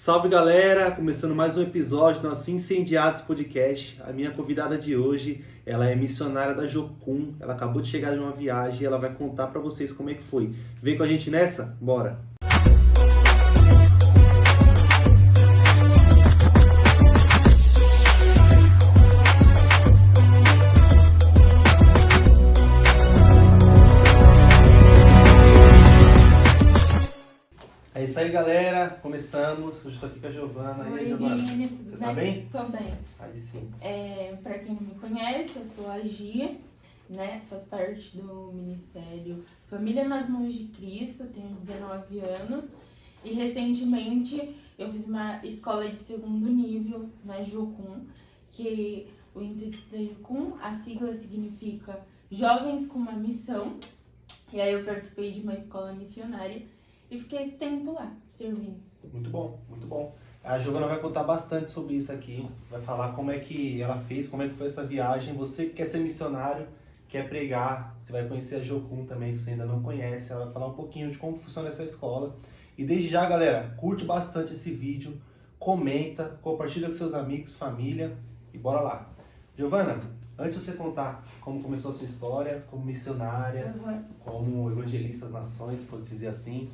Salve galera, começando mais um episódio do nosso Incendiados Podcast. A minha convidada de hoje, ela é missionária da Jocum, ela acabou de chegar de uma viagem e ela vai contar pra vocês como é que foi. Vem com a gente nessa? Bora! É isso aí, galera. Começamos. Hoje estou aqui com a Giovana. Oi, Giovana. Vini, tudo Você bem? tá bem? Tô bem. Aí sim. Pra quem não me conhece, eu sou a Gia, né? Faço parte do Ministério Família nas Mãos de Cristo, tenho 19 anos. E recentemente eu fiz uma escola de segundo nível na Jocum, que o intuito da Jocum, a sigla significa Jovens com uma Missão. E aí eu participei de uma escola missionária e fiquei esse tempo lá, servindo. Muito bom, muito bom. A Giovana vai contar bastante sobre isso aqui. Vai falar como é que ela fez, como é que foi essa viagem. Você que quer ser missionário, quer pregar, você vai conhecer a Jocum também, se você ainda não conhece. Ela vai falar um pouquinho de como funciona essa escola. E desde já, galera, curte bastante esse vídeo, comenta, compartilha com seus amigos, família e bora lá. Giovana, antes de você contar como começou a sua história, como missionária, como evangelista das nações, pode dizer assim,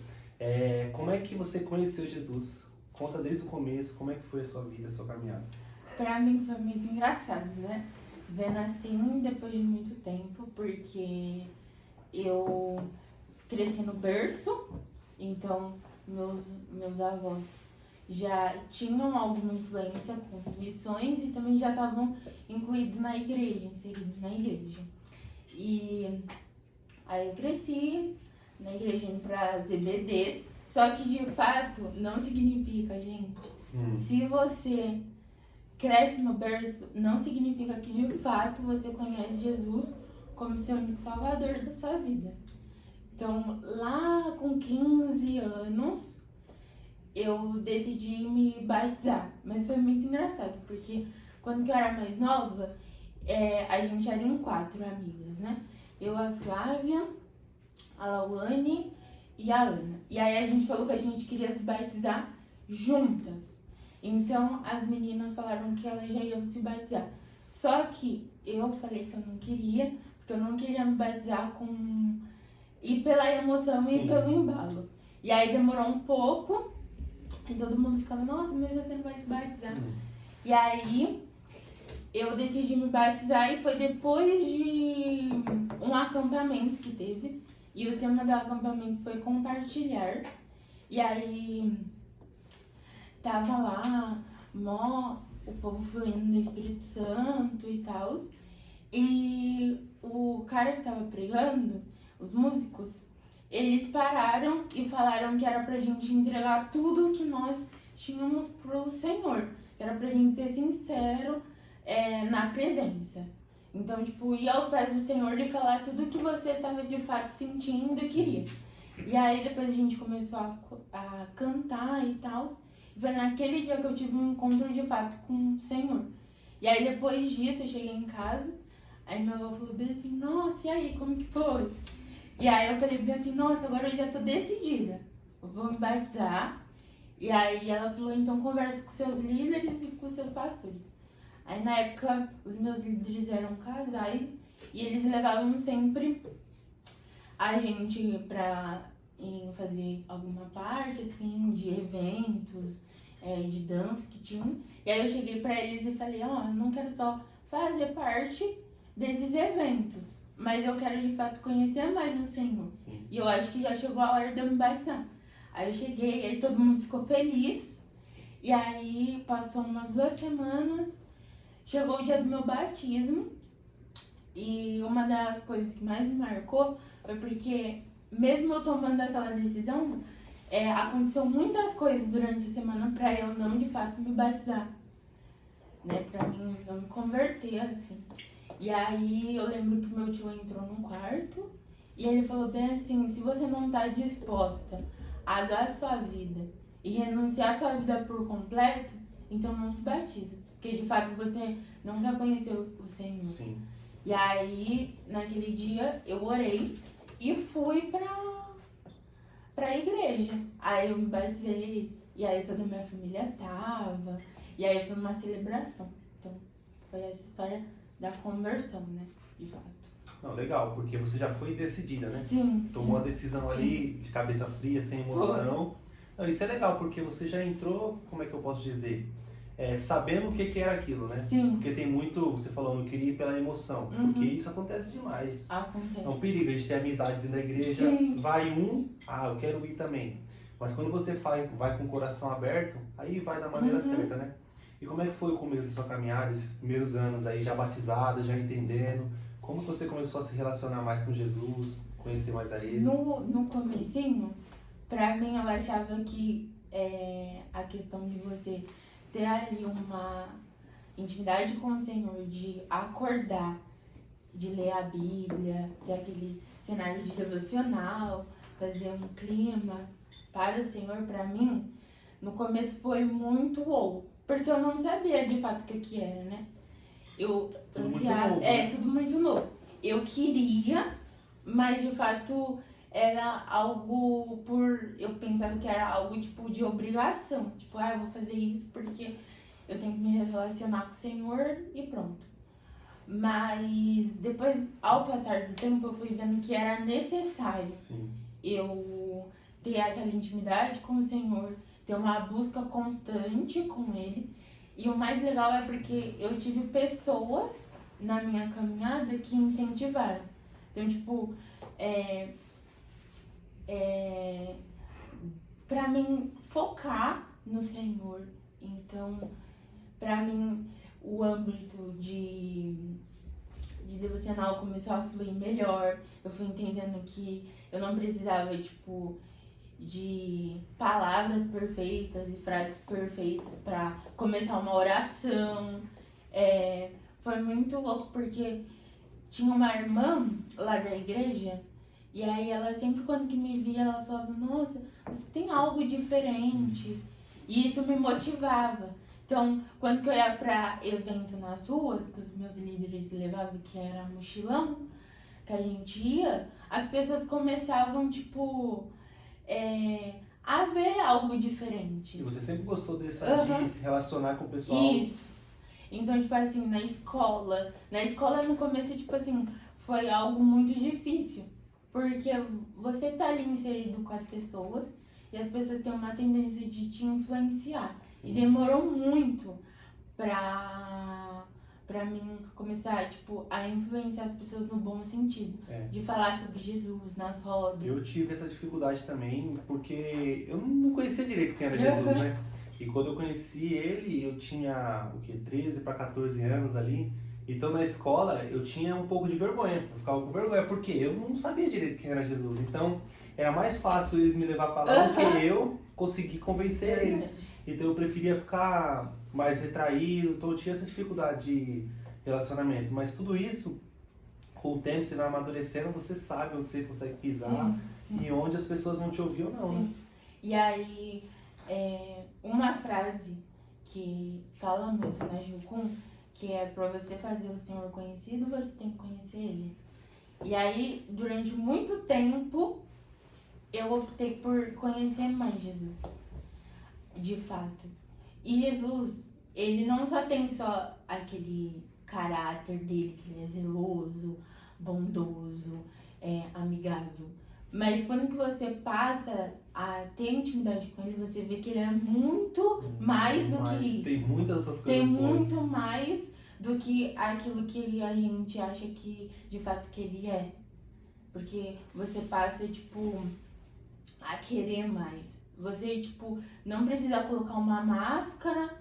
como é que você conheceu Jesus? Conta desde o começo, como é que foi a sua vida, a sua caminhada? Pra mim foi muito engraçado, né? Vendo assim depois de muito tempo, porque eu cresci no berço, então meus avós já tinham alguma influência com missões e também já estavam incluídos na igreja, inseridos na igreja. E aí eu cresci na igreja indo para EBDs, só que de fato não significa, gente, se você cresce no berço, não significa que de fato você conhece Jesus como seu único salvador da sua vida. Então, lá com 15 anos, eu decidi me batizar, mas foi muito engraçado, porque quando eu era mais nova, a gente era em 4 amigas, né? Eu, a Flávia, a Lauane e a Ana. E aí a gente falou que a gente queria se batizar juntas. Então as meninas falaram que elas já iam se batizar. Só que eu falei que eu não queria, porque eu não queria me batizar ir pela emoção Sim. e pelo embalo. E aí demorou um pouco, e todo mundo ficava, nossa, mas você não vai se batizar. E aí eu decidi me batizar e foi depois de um acampamento que teve. E o tema do acampamento foi compartilhar. E aí tava lá, o povo fluindo no Espírito Santo e tal. E o cara que tava pregando, os músicos, eles pararam e falaram que era pra gente entregar tudo que nós tínhamos pro Senhor. Era pra gente ser sincero na presença. Então, tipo, ir aos pés do Senhor e falar tudo que você tava de fato sentindo e queria. E aí depois a gente começou a cantar e tal. E foi naquele dia que eu tive um encontro de fato com o Senhor. E aí depois disso eu cheguei em casa, aí minha avó falou bem assim, nossa, e aí, como que foi? E aí eu falei bem assim, nossa, agora eu já tô decidida, eu vou me batizar. E aí ela falou, então conversa com seus líderes e com seus pastores. Aí na época os meus líderes eram casais e eles levavam sempre a gente pra fazer alguma parte assim de eventos, de dança que tinha. E aí eu cheguei pra eles e falei, eu não quero só fazer parte desses eventos, mas eu quero de fato conhecer mais o Senhor. Sim. E eu acho que já chegou a hora de eu me batizar. Aí eu cheguei, aí todo mundo ficou feliz. E aí passou umas 2 semanas, chegou o dia do meu batismo. E uma das coisas que mais me marcou foi porque, mesmo eu tomando aquela decisão, aconteceu muitas coisas durante a semana pra eu não de fato me batizar, né? Pra mim não me converter, assim. E aí eu lembro que meu tio entrou num quarto e ele falou bem assim, se você não tá disposta a dar a sua vida e renunciar a sua vida por completo, então não se batiza. Porque de fato você não quer conhecer o Senhor. Sim. E aí, naquele dia, eu orei e fui pra igreja. Aí eu me batizei E aí toda a minha família tava. E aí foi uma celebração. Então, foi essa história da conversão, né? De fato. Não, legal, porque você já foi decidida, né? Sim, Tomou sim. a decisão Sim. ali de cabeça fria, sem emoção. Não, isso é legal, porque você já entrou, como é que eu posso dizer? Sabendo o que que era aquilo, né? Sim. Porque tem muito, você falou, não queria ir pela emoção, porque isso acontece demais. Acontece. É um perigo a gente ter amizade dentro da igreja, Sim. vai eu quero ir também. Mas quando você vai com o coração aberto, aí vai da maneira certa, né? E como é que foi o começo da sua caminhada, esses primeiros anos aí, já batizada, já entendendo? Como que você começou a se relacionar mais com Jesus, conhecer mais a Ele? No comecinho, pra mim, eu achava que a questão de você ter ali uma intimidade com o Senhor, de acordar, de ler a Bíblia, ter aquele cenário de devocional, fazer um clima para o Senhor, pra mim, no começo foi muito wow, porque eu não sabia de fato o que era, né? Eu Tudo muito ansiava, novo, né? tudo muito novo. Eu queria, mas de fato era algo eu pensava que era algo tipo de obrigação. Tipo, eu vou fazer isso porque eu tenho que me relacionar com o Senhor e pronto. Mas depois, ao passar do tempo, eu fui vendo que era necessário Sim. eu ter aquela intimidade com o Senhor, ter uma busca constante com Ele. E o mais legal é porque eu tive pessoas na minha caminhada que incentivaram. Então, tipo, pra mim focar no Senhor. Então, pra mim, o âmbito de devocional começou a fluir melhor. Eu fui entendendo que eu não precisava, tipo, de palavras perfeitas e frases perfeitas pra começar uma oração. Foi muito louco porque tinha uma irmã lá da igreja e aí ela sempre quando que me via ela falava, nossa, você tem algo diferente. E isso me motivava. Então, quando que eu ia pra evento nas ruas, que os meus líderes levavam, que era mochilão, que a gente ia, as pessoas começavam, tipo, a ver algo diferente. E você sempre gostou de se relacionar com o pessoal? Isso. Então, tipo assim, na escola no começo, tipo assim, foi algo muito difícil. Porque você tá ali inserido com as pessoas e as pessoas têm uma tendência de te influenciar. Sim. E demorou muito pra mim começar, tipo, a influenciar as pessoas no bom sentido. De falar sobre Jesus nas rodas. Eu tive essa dificuldade também, porque eu não conhecia direito quem era Jesus, né? E quando eu conheci ele, eu tinha, 13 para 14 anos ali. Então na escola eu tinha um pouco de vergonha, eu ficava com vergonha, porque eu não sabia direito quem era Jesus. Então era mais fácil eles me levar para lá do que eu conseguir convencer eles. Então eu preferia ficar mais retraído, então eu tinha essa dificuldade de relacionamento. Mas tudo isso, com o tempo você vai amadurecendo, você sabe onde você consegue pisar e onde as pessoas vão te ouvir ou não. Né? E aí, uma frase que fala muito na Jucum, que é pra você fazer o Senhor conhecido, você tem que conhecer Ele. E aí, durante muito tempo, eu optei por conhecer mais Jesus, de fato. E Jesus, ele não só tem só aquele caráter dele, que ele é zeloso, bondoso, amigável. Mas quando que você passa a ter intimidade com ele, você vê que ele é muito mais do que isso. Tem muitas outras coisas Tem boas. muito mais do que aquilo que a gente acha que, de fato, que ele é. Porque você passa, tipo, a querer mais. Você, tipo, não precisa colocar uma máscara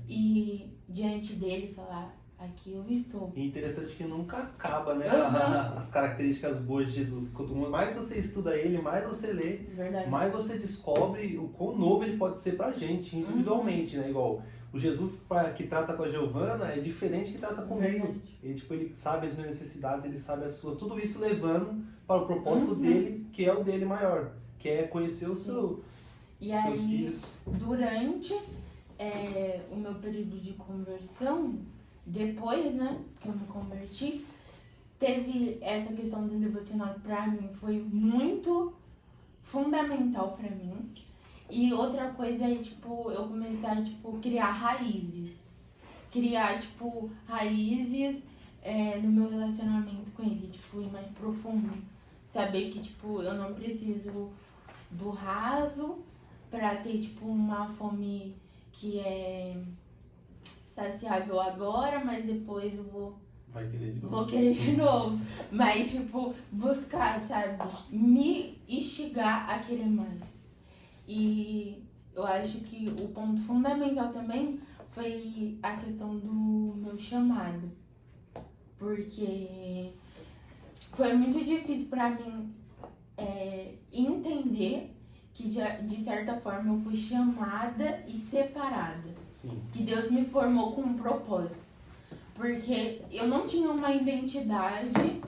e diante dele falar, aqui eu estou. E interessante que nunca acaba, né? Uhum. As características boas de Jesus. Quanto mais você estuda ele, mais você lê, Verdade. mais você descobre o quão novo ele pode ser pra gente, individualmente, né? Igual o Jesus que trata com a Giovana é diferente que trata comigo. Ele, tipo, ele sabe as minhas necessidades, ele sabe as suas. Tudo isso levando para o propósito dele, que é o dele maior, que é conhecer os seus filhos. Durante o meu período de conversão, depois, né, que eu me converti, teve essa questão do devocional que pra mim foi muito fundamental pra mim. E outra coisa é, tipo, eu começar a, tipo, criar raízes. Criar, tipo, raízes no meu relacionamento com ele, tipo, ir mais profundo. Saber que, tipo, eu não preciso do raso pra ter, tipo, uma fome que é saciável agora, mas depois eu vou querer de novo. Mas, tipo, buscar, sabe? Me instigar a querer mais. E eu acho que o ponto fundamental também foi a questão do meu chamado. Porque foi muito difícil pra mim entender que de certa forma eu fui chamada e separada. Sim. Que Deus me formou com um propósito. Porque eu não tinha uma identidade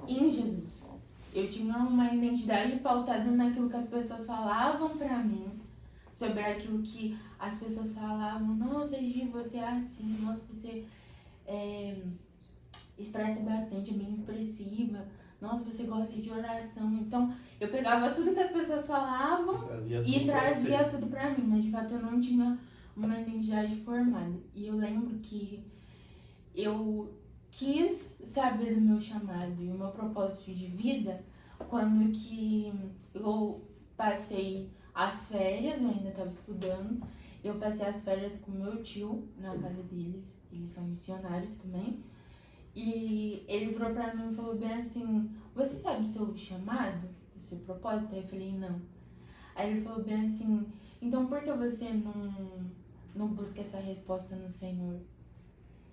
em Jesus. Eu tinha uma identidade pautada naquilo que as pessoas falavam pra mim. Sobre aquilo que as pessoas falavam. Nossa, Gi, você é assim. Nossa, você expressa bastante, é bem expressiva. Nossa, você gosta de oração. Então, eu pegava tudo que as pessoas falavam e trazia tudo pra mim. Mas, de fato, eu não tinha uma identidade formada. E eu lembro que eu quis saber do meu chamado e o meu propósito de vida quando que eu passei as férias, eu ainda estava estudando. Eu passei as férias com meu tio na casa deles. Eles são missionários também. E ele virou pra mim e falou bem assim: você sabe o seu chamado? O seu propósito? Aí eu falei: não. Aí ele falou bem assim: então por que você não busca essa resposta no Senhor?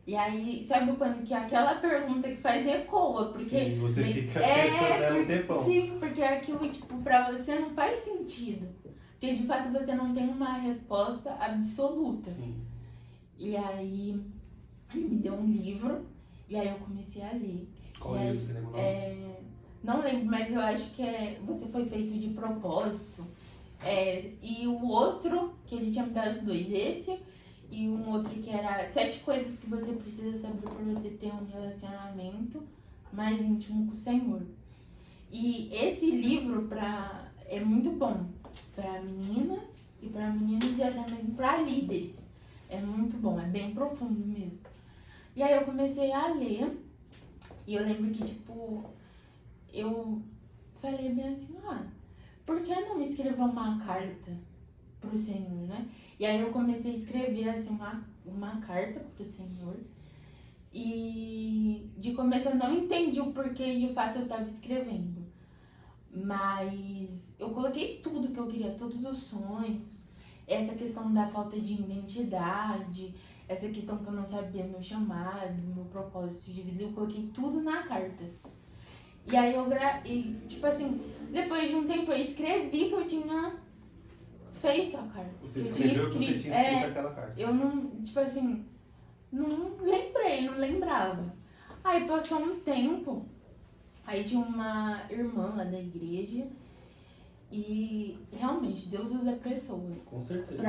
E aí, sabe quando que aquela pergunta que faz ecoa? Porque sim, você fica pensando nela um tempão. Sim, porque aquilo, tipo, pra você não faz sentido. Porque de fato você não tem uma resposta absoluta. Sim. E aí, ele me deu um livro. E aí eu comecei a ler. Qual livro você lembra o nome? Não lembro, mas eu acho que Você Foi Feito de Propósito. E o outro, que ele tinha me dado 2, esse, e um outro que era 7 coisas que você precisa saber para você ter um relacionamento mais íntimo com o Senhor. E esse livro é muito bom para meninas e até mesmo para líderes. É muito bom, é bem profundo mesmo. E aí eu comecei a ler, e eu lembro que, tipo, eu falei bem assim, por que não escrever uma carta pro Senhor, né? E aí eu comecei a escrever, assim, uma carta pro Senhor. E de começo eu não entendi o porquê de fato eu tava escrevendo. Mas eu coloquei tudo que eu queria, todos os sonhos, essa questão da falta de identidade, essa questão que eu não sabia meu chamado, meu propósito de vida, eu coloquei tudo na carta. E aí tipo assim, depois de um tempo eu escrevi que eu tinha feito a carta. Você escreveu que você tinha escrito aquela carta. Eu não, tipo assim, não lembrava. Aí passou um tempo, aí tinha uma irmã lá da igreja e realmente Deus usa pessoas. Com certeza.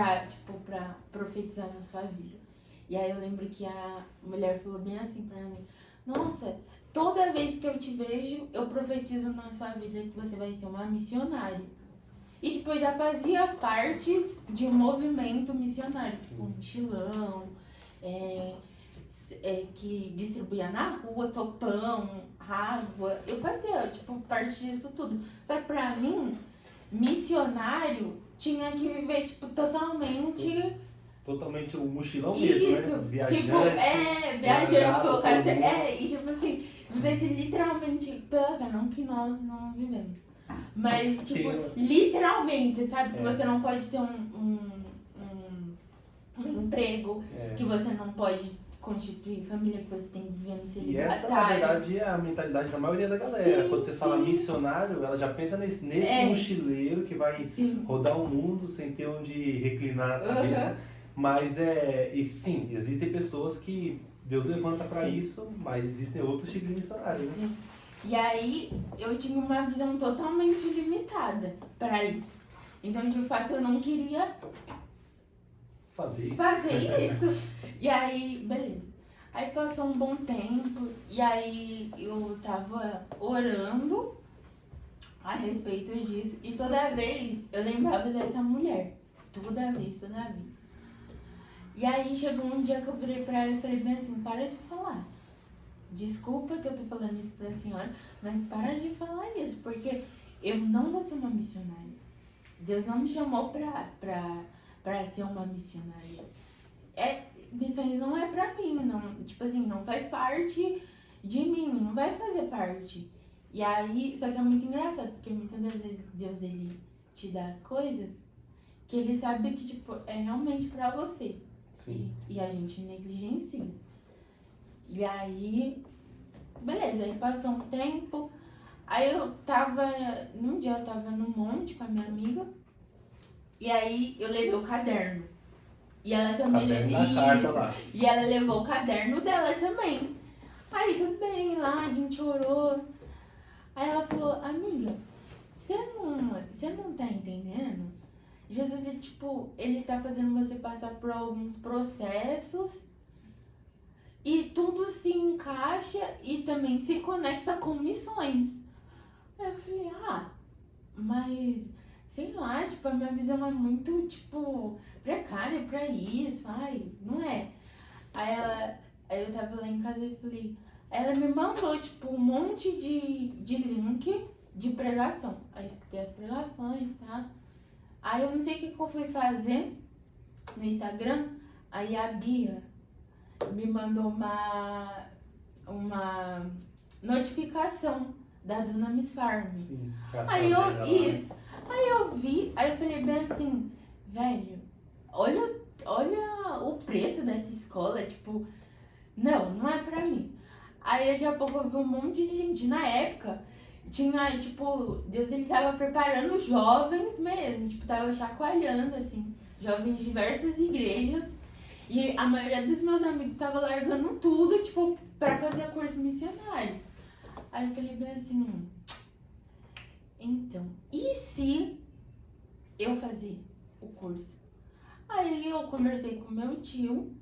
Pra profetizar na sua vida. E aí eu lembro que a mulher falou bem assim pra mim: nossa, toda vez que eu te vejo, eu profetizo na sua vida que você vai ser uma missionária. E tipo, eu já fazia partes de um movimento missionário, tipo mochilão, que distribuía na rua, sopão, água. Eu fazia, tipo, parte disso tudo. Só que pra mim, missionário tinha que viver, tipo, totalmente o mochilão mesmo, isso, né? Viajante. Tipo, viajante, colocar assim, e tipo assim, vivesse literalmente pela fé, não que nós não vivemos. Mas, tipo, literalmente, sabe? Que você não pode ter um emprego, que você não pode constituir família, que você tem que viver no celibatário. E essa, na verdade, é a mentalidade da maioria da galera. Quando você fala missionário, ela já pensa nesse mochileiro que vai rodar o mundo sem ter onde reclinar a cabeça. Mas sim, existem pessoas que Deus levanta para isso, mas existem outros tipos de missionários, né? Sim. E aí eu tinha uma visão totalmente limitada para isso. Então, de fato, eu não queria fazer isso. E aí, beleza. Aí passou um bom tempo, e aí eu tava orando a respeito disso. E toda vez eu lembrava dessa mulher. Toda vez. E aí chegou um dia que eu virei pra ela e falei bem assim, para de falar. Desculpa que eu tô falando isso pra senhora, mas para de falar isso, porque eu não vou ser uma missionária. Deus não me chamou pra ser uma missionária. Missões não é pra mim, não, tipo assim, não faz parte de mim, não vai fazer parte. E aí, só que é muito engraçado, porque muitas das vezes Deus, ele te dá as coisas que ele sabe que, tipo, é realmente pra você. Sim. E a gente negligencia. E aí, beleza, aí passou um tempo, aí num dia eu tava no monte com a minha amiga, e aí eu levei o caderno. E ela também E ela levou o caderno dela também. Aí tudo bem, lá a gente orou. Aí ela falou, amiga, você não tá entendendo? Jesus, ele tá fazendo você passar por alguns processos e tudo se encaixa e também se conecta com missões. Aí eu falei, mas sei lá, a minha visão é muito, precária pra isso, não é. Aí eu tava lá em casa e falei, ela me mandou, um monte de link de pregação. Aí tem as pregações, tá? Aí eu não sei o que eu fui fazer no Instagram, aí a Bia me mandou uma notificação da Dunamis Farm. Sim, Aí eu vi, aí eu falei bem assim, velho, olha o preço dessa escola, não é pra mim. Aí daqui a pouco eu vi um monte de gente, na época, tinha, Deus, ele tava preparando jovens mesmo, tava chacoalhando, assim, jovens de diversas igrejas, e a maioria dos meus amigos tava largando tudo, pra fazer curso missionário. Aí eu falei bem assim, então, e se eu fazer o curso? Aí eu conversei com meu tio,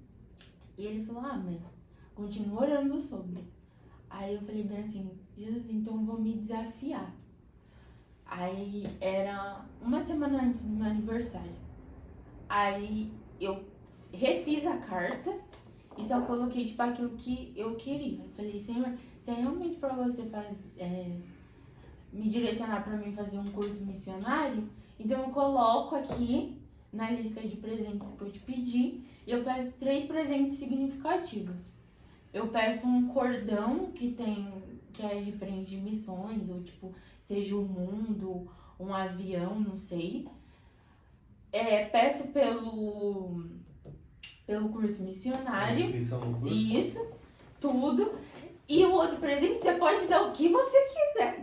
e ele falou, mas continua orando sobre. Aí eu falei bem assim, Jesus, então eu vou me desafiar. Aí era uma semana antes do meu aniversário. Aí eu refiz a carta e só coloquei, aquilo que eu queria. Eu falei, Senhor, se é realmente pra você me direcionar pra mim fazer um curso missionário, então eu coloco aqui na lista de presentes que eu te pedi e eu peço 3 presentes significativos. Eu peço um cordão que é referente de missões, ou seja o mundo, um avião, não sei. Peço pelo curso missionário. Inscrição no curso. Isso, tudo. E o outro presente, você pode dar o que você quiser. O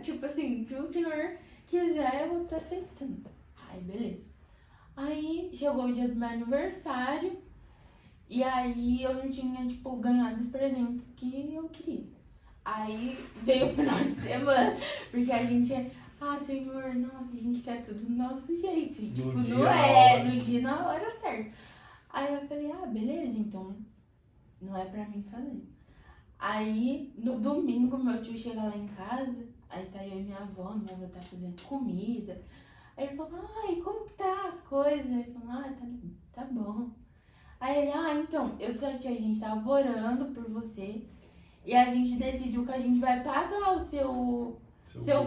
que o senhor quiser, eu vou estar aceitando. Aí, beleza. Aí, chegou o dia do meu aniversário. E aí, eu não tinha, ganhado os presentes que eu queria. Aí, veio o final de semana. Porque a gente Senhor, nossa, a gente quer tudo do nosso jeito. E, no dia, na hora certa. Aí eu falei, beleza, então não é pra mim fazer. Aí, no domingo, meu tio chega lá em casa, aí tá eu e minha avó tá fazendo comida. Aí ele falou, e como que tá as coisas? Ele falou, tá bom. Aí ele, então, eu sou a tia, a gente tava orando por você e a gente decidiu que a gente vai pagar o seu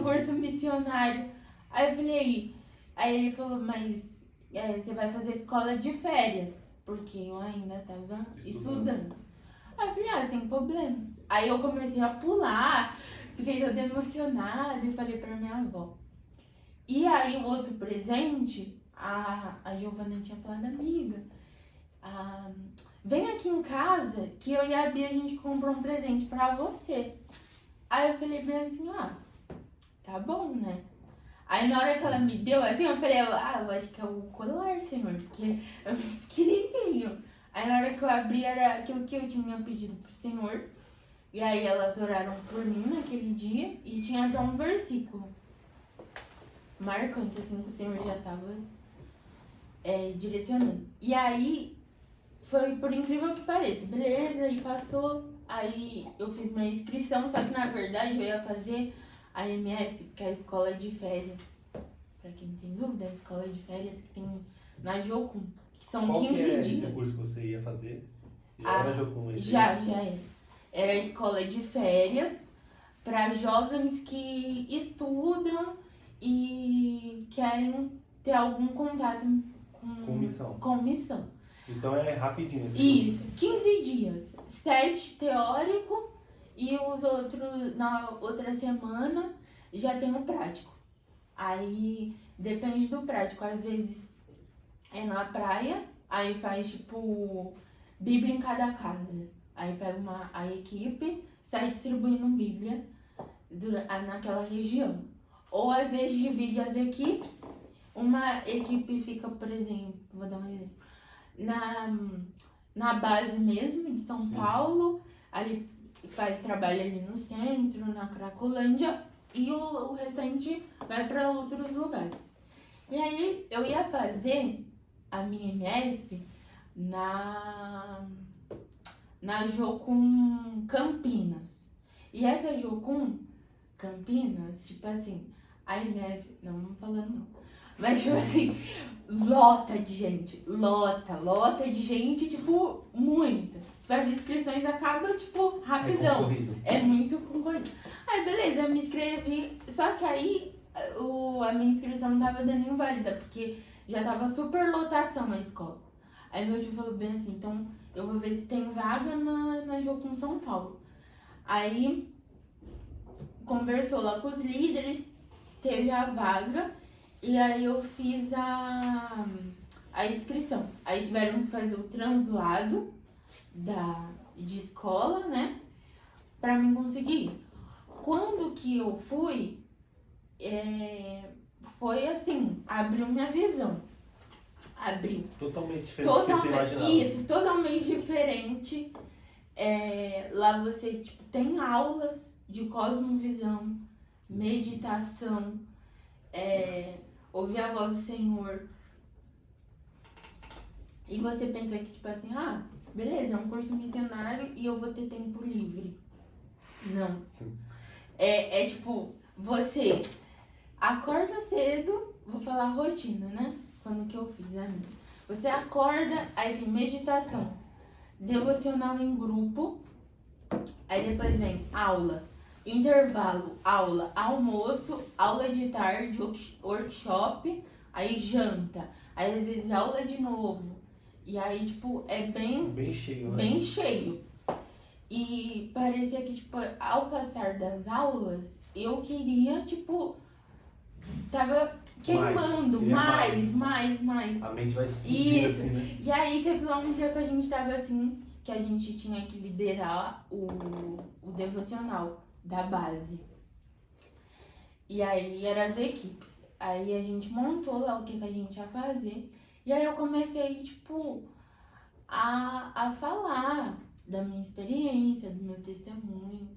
curso missionário. Aí eu falei, aí ele falou, mas você vai fazer escola de férias, porque eu ainda tava estudando. Aí eu falei, sem problemas. Aí eu comecei a pular, fiquei toda emocionada e falei pra minha avó. E aí o outro presente, a Giovana tinha falado, amiga, vem aqui em casa que eu e a Bia a gente comprou um presente pra você. Aí eu falei bem assim, tá bom, né? Aí na hora que ela me deu, assim, eu falei, eu acho que é o colar, Senhor, porque é muito pequenininho. Aí na hora que eu abri era aquilo que eu tinha pedido pro Senhor. E aí elas oraram por mim naquele dia e tinha até um versículo marcante, assim, que o Senhor já tava direcionando. E aí foi por incrível que pareça, beleza, e passou. Aí eu fiz minha inscrição, só que na verdade eu ia fazer a MF, que é a escola de férias. Pra quem tem dúvida, é a escola de férias que tem na Jocum, que são Qual 15 que é dias. esse curso que você ia fazer? Já Ah, era Jocum esse? Já é. Era a escola de férias para jovens que estudam e querem ter algum contato Com missão. com missão. Então é rapidinho esse Isso, 15 dias. 7 teórico e os outros, na outra semana, já tem o prático. Aí depende do prático. Às vezes é na praia, aí faz tipo Bíblia em cada casa. Aí pega a equipe, sai distribuindo Bíblia naquela região. Ou às vezes divide as equipes. Uma equipe fica, por exemplo, vou dar um exemplo, na base mesmo de São Sim. Paulo, ali faz trabalho ali no centro, na Cracolândia, e o restante vai para outros lugares. E aí eu ia fazer a minha MF na Jocum Campinas. E essa Jocum Campinas, tipo assim, a MF, não falando não, mas tipo assim, lota de gente, lota de gente, tipo, muito. Tipo, as inscrições acabam, tipo, rapidão. É muito concorrido. Aí, beleza, eu me inscrevi, só que aí a minha inscrição não tava dando inválida, porque já tava super lotação na escola. Aí meu tio falou bem assim, então eu vou ver se tem vaga na Jocum São Paulo. Aí conversou lá com os líderes, teve a vaga, e aí eu fiz a inscrição. Aí tiveram que fazer o translado de escola, né? Pra mim conseguir ir. Quando que eu fui, foi assim, abriu minha visão. Abriu. Totalmente diferente do que você imaginava. Isso, totalmente diferente. Lá você tipo, tem aulas de cosmovisão, meditação, ouvir a voz do Senhor. E você pensa que, tipo assim, beleza, é um curso missionário e eu vou ter tempo livre. Não. Tipo, você acorda cedo, vou falar a rotina, né? Quando que eu fiz a minha. Você acorda, aí tem meditação, devocional em grupo, aí depois vem aula, intervalo, aula, almoço, aula de tarde, workshop, aí janta, aí às vezes aula de novo. E aí, tipo, é bem cheio, né? Bem cheio. E parecia que, tipo, ao passar das aulas, eu queria, tipo, tava queimando mais. A mente vai explodir assim, né? E aí teve lá um dia que a gente tava assim, que a gente tinha que liderar o devocional da base. E aí eram as equipes. Aí a gente montou lá o que a gente ia fazer. E aí eu comecei, tipo, a falar da minha experiência, do meu testemunho.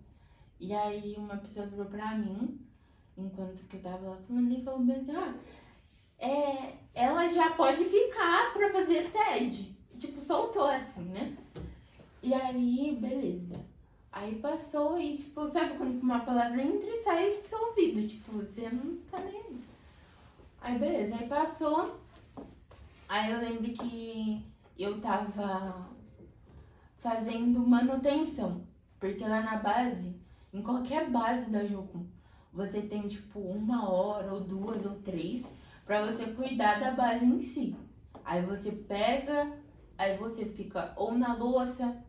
E aí uma pessoa virou pra mim, enquanto que eu tava lá falando, e falou bem assim, ela já pode ficar pra fazer TED. Tipo, soltou assim, né? E aí, beleza. Aí passou e, tipo, sabe quando uma palavra entra e sai do seu ouvido? Tipo, você não tá nem aí. Aí, beleza. Aí passou. Aí eu lembro que eu tava fazendo manutenção. Porque lá na base, em qualquer base da Jocum, você tem, tipo, 1 hora, ou 2, ou 3, pra você cuidar da base em si. Aí você pega, aí você fica ou na louça...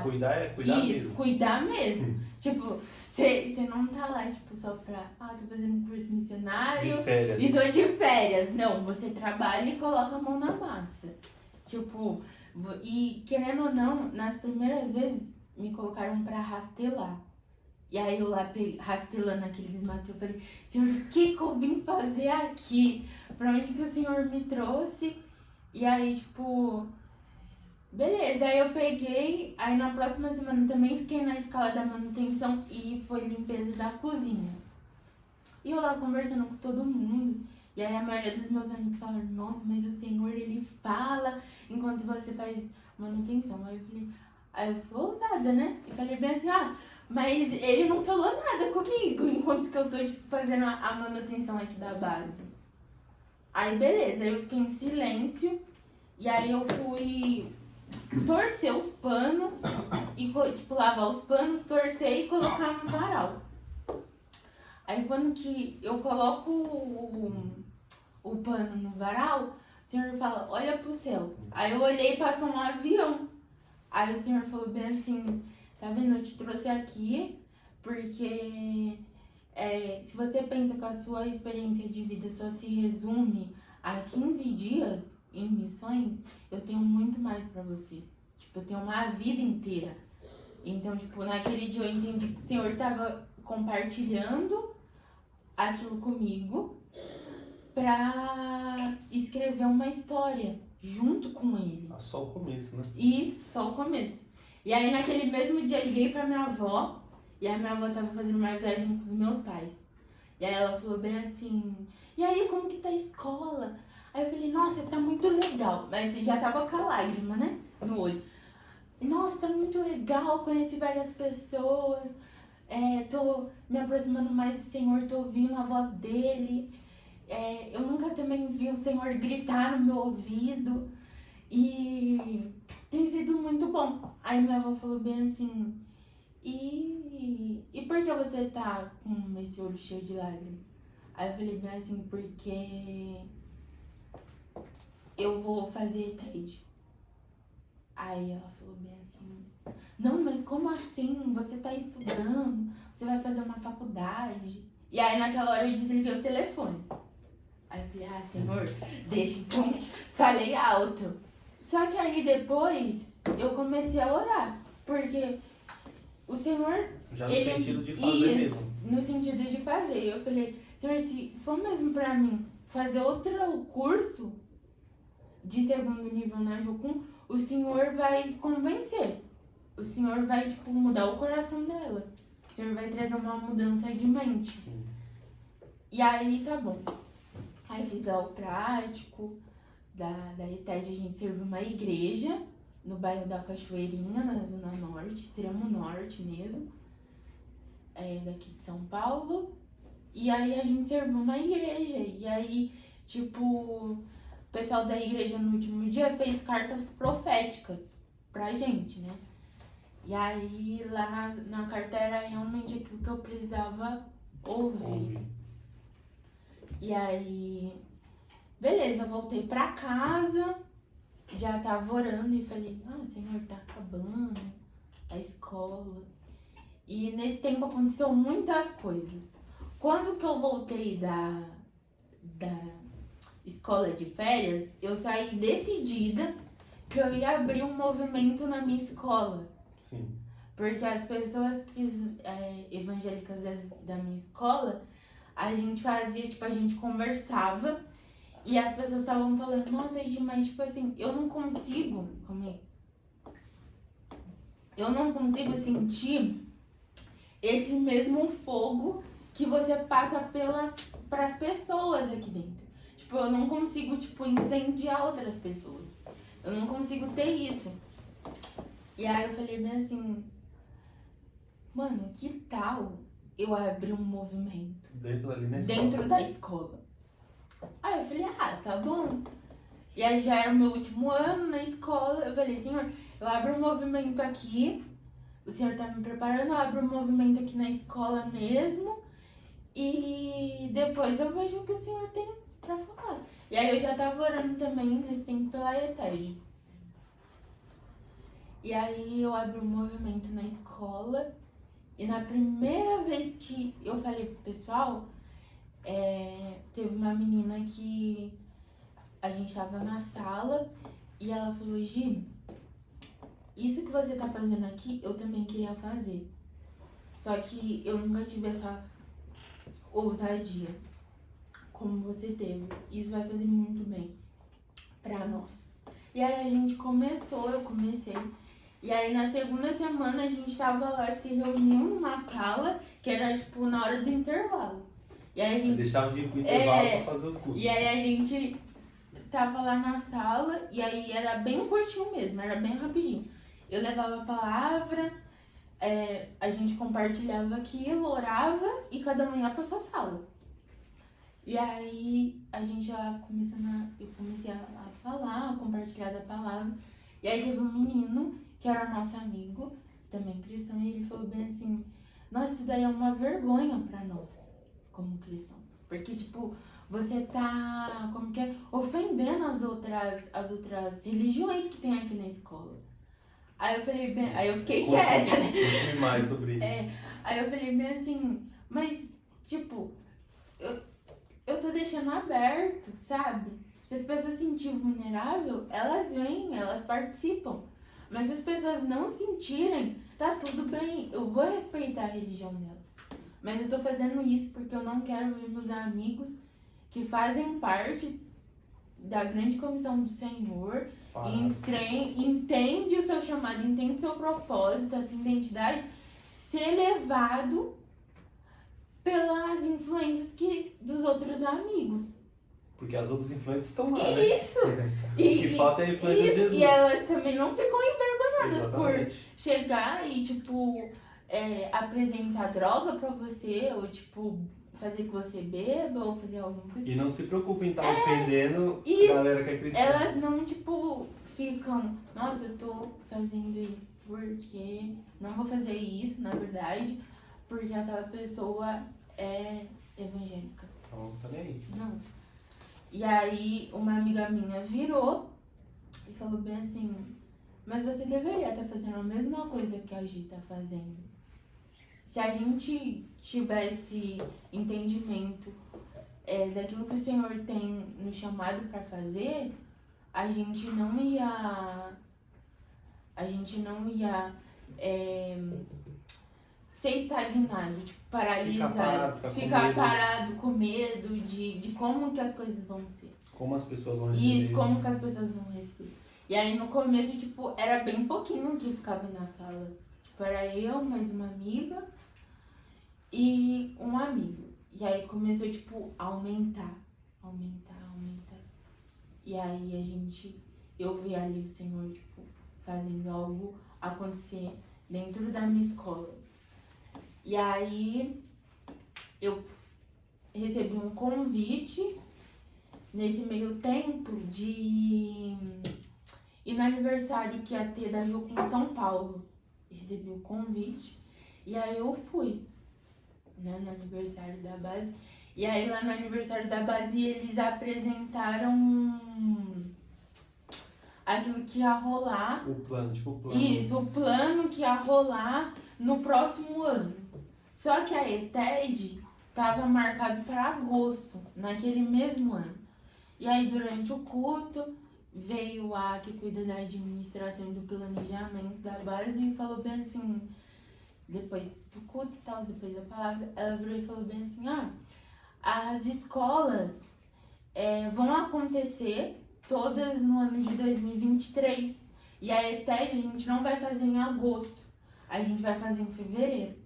Cuidar é cuidar mesmo. Isso, cuidar mesmo. Tipo, você não tá lá, tipo, só pra... tô fazendo um curso missionário... De férias. E sou de férias. Não, você trabalha e coloca a mão na massa. Tipo, e querendo ou não, nas primeiras vezes, me colocaram pra rastelar. E aí eu lá rastelando aqueles matos, eu falei, Senhor, o que eu vim fazer aqui? Pra onde que o Senhor me trouxe? E aí, tipo... Beleza, aí eu peguei, aí na próxima semana também fiquei na escala da manutenção e foi limpeza da cozinha. E eu lá conversando com todo mundo, e aí a maioria dos meus amigos falaram, nossa, mas o Senhor, ele fala enquanto você faz manutenção. Aí eu fui ousada, né? E falei bem assim, Mas ele não falou nada comigo enquanto que eu tô, tipo, fazendo a manutenção aqui da base. Aí, beleza, eu fiquei em silêncio. E aí eu fui torcer os panos e, tipo, lavar os panos, torcer e colocar no varal. Aí, quando que eu coloco o pano no varal, o senhor fala, olha pro céu. Aí eu olhei e passou um avião. Aí o senhor falou bem assim, tá vendo, eu te trouxe aqui porque se você pensa que a sua experiência de vida só se resume a 15 dias em missões, eu tenho muito mais pra você. Tipo, eu tenho uma vida inteira. Então, tipo, naquele dia eu entendi que o senhor tava compartilhando aquilo comigo pra escrever uma história junto com ele. Ah, só o começo, né? Isso, só o começo. E aí naquele mesmo dia eu liguei pra minha avó, e a minha avó tava fazendo uma viagem com os meus pais. E aí ela falou bem assim, e aí, como que tá a escola? Aí eu falei, nossa, tá muito legal. Mas já tava com a lágrima, né, no olho. Nossa, tá muito legal, conheci várias pessoas, tô me aproximando mais do Senhor, tô ouvindo a voz dele. Eu nunca também vi o Senhor gritar no meu ouvido e tem sido muito bom. Aí minha avó falou bem assim, e por que você tá com esse olho cheio de lágrimas? Aí eu falei bem assim, porque eu vou fazer TED. Aí ela falou bem assim, não, mas como assim? Você tá estudando, você vai fazer uma faculdade. E aí naquela hora eu desliguei o telefone. Aí eu falei, Senhor, deixa então. Falei alto. Só que aí depois eu comecei a orar. Porque o Senhor... Já no sentido de fazer mesmo. No sentido de fazer. Eu falei, Senhor, se for mesmo pra mim fazer outro curso de segundo nível na Jocum, o Senhor vai convencer. O Senhor vai, tipo, mudar o coração dela. O Senhor vai trazer uma mudança de mente. Sim. E aí, tá bom. Aí fiz lá o prático. Da ETED, a gente serviu uma igreja no bairro da Cachoeirinha, na Zona Norte, extremo norte mesmo. Daqui de São Paulo. E aí a gente serviu uma igreja. E aí, tipo, o pessoal da igreja no último dia fez cartas proféticas pra gente, né? E aí lá na carta era realmente aquilo que eu precisava ouvir. E aí, beleza, voltei pra casa, já tava orando e falei, Senhor, tá acabando a escola. E nesse tempo aconteceu muitas coisas. Quando que eu voltei da escola de férias, eu saí decidida que eu ia abrir um movimento na minha escola. Sim. Porque as pessoas evangélicas da minha escola, a gente fazia, tipo, a gente conversava e as pessoas estavam falando, nossa, Gi, mas tipo assim, eu não consigo sentir esse mesmo fogo que você passa pras pessoas aqui dentro. Tipo, eu não consigo, tipo, incendiar outras pessoas. Eu não consigo ter isso. E aí eu falei bem assim, mano, que tal eu abrir um movimento dentro da escola? Aí eu falei, tá bom. E aí já era o meu último ano na escola. Eu falei, Senhor, eu abro um movimento aqui. O Senhor tá me preparando, eu abro um movimento aqui na escola mesmo. E depois eu vejo o que o Senhor tem pra falar. E aí eu já tava orando também nesse tempo pela ETED. E aí eu abro um movimento na escola. E na primeira vez que eu falei pro pessoal, teve uma menina que a gente tava na sala e ela falou, Gi, isso que você tá fazendo aqui, eu também queria fazer. Só que eu nunca tive essa ousadia como você teve. Isso vai fazer muito bem pra nós. E aí a gente eu comecei. E aí na segunda semana a gente tava lá se reunindo numa sala, que era tipo na hora do intervalo. E aí a gente deixava de ir pro intervalo pra fazer o curso. E aí a gente tava lá na sala, e aí era bem curtinho mesmo, era bem rapidinho. Eu levava a palavra, a gente compartilhava aquilo, orava e cada um ia pra sua sala. E aí a gente lá eu comecei a falar, a compartilhar da palavra. E aí teve um menino que era nosso amigo, também cristão, e ele falou bem assim, nossa, isso daí é uma vergonha pra nós, como cristão. Porque, tipo, você tá, ofendendo as outras religiões que tem aqui na escola. Aí eu falei bem, aí eu fiquei quieta, né? Conte mais sobre isso. Aí eu falei bem assim, mas, tipo, eu tô deixando aberto, sabe? Se as pessoas se sentirem vulnerável, elas vêm, elas participam. Mas se as pessoas não sentirem, tá tudo bem, eu vou respeitar a religião delas. Mas eu tô fazendo isso porque eu não quero ver meus amigos que fazem parte da grande comissão do Senhor, entende o seu chamado, entende o seu propósito, a sua identidade, ser levado pelas influências dos outros amigos. Porque as outras influências estão lá, né? Isso! O que falta é a influência de Jesus. E elas também não ficam envergonhadas Exatamente. por chegar e, tipo, apresentar droga pra você, ou, tipo, fazer que você beba, ou fazer alguma coisa. E não se preocupem em estar ofendendo isso. a galera que é cristã. Elas não, tipo, ficam, nossa, eu tô fazendo isso porque não vou fazer isso, na verdade, porque aquela pessoa é evangélica. Então, tá nem aí. Não. E aí, uma amiga minha virou e falou bem assim, mas você deveria estar fazendo a mesma coisa que a Gi tá fazendo. Se a gente tivesse entendimento daquilo que o Senhor tem nos chamado para fazer, a gente não ia ser estagnado, tipo, paralisado, ficar parado com medo de como que as coisas vão ser. Como as pessoas vão receber. Isso, como que as pessoas vão receber. E aí no começo, tipo, era bem pouquinho que ficava na sala. Tipo, era eu, mais uma amiga e um amigo. E aí começou, tipo, a aumentar. E aí eu vi ali o Senhor, tipo, fazendo algo acontecer dentro da minha escola. E aí eu recebi um convite nesse meio tempo de ir no aniversário que ia ter da Jocum São Paulo. Recebi o convite e aí eu fui, né, no aniversário da base. E aí lá no aniversário da base eles apresentaram aquilo que ia rolar. O plano, tipo o plano. Isso, o plano que ia rolar no próximo ano. Só que a ETED estava marcado para agosto, naquele mesmo ano. E aí durante o culto veio a que cuida da administração e do planejamento da base e falou bem assim, depois do culto e tal, depois da palavra, ela virou e falou bem assim, as escolas vão acontecer todas no ano de 2023. E a ETED a gente não vai fazer em agosto, a gente vai fazer em fevereiro.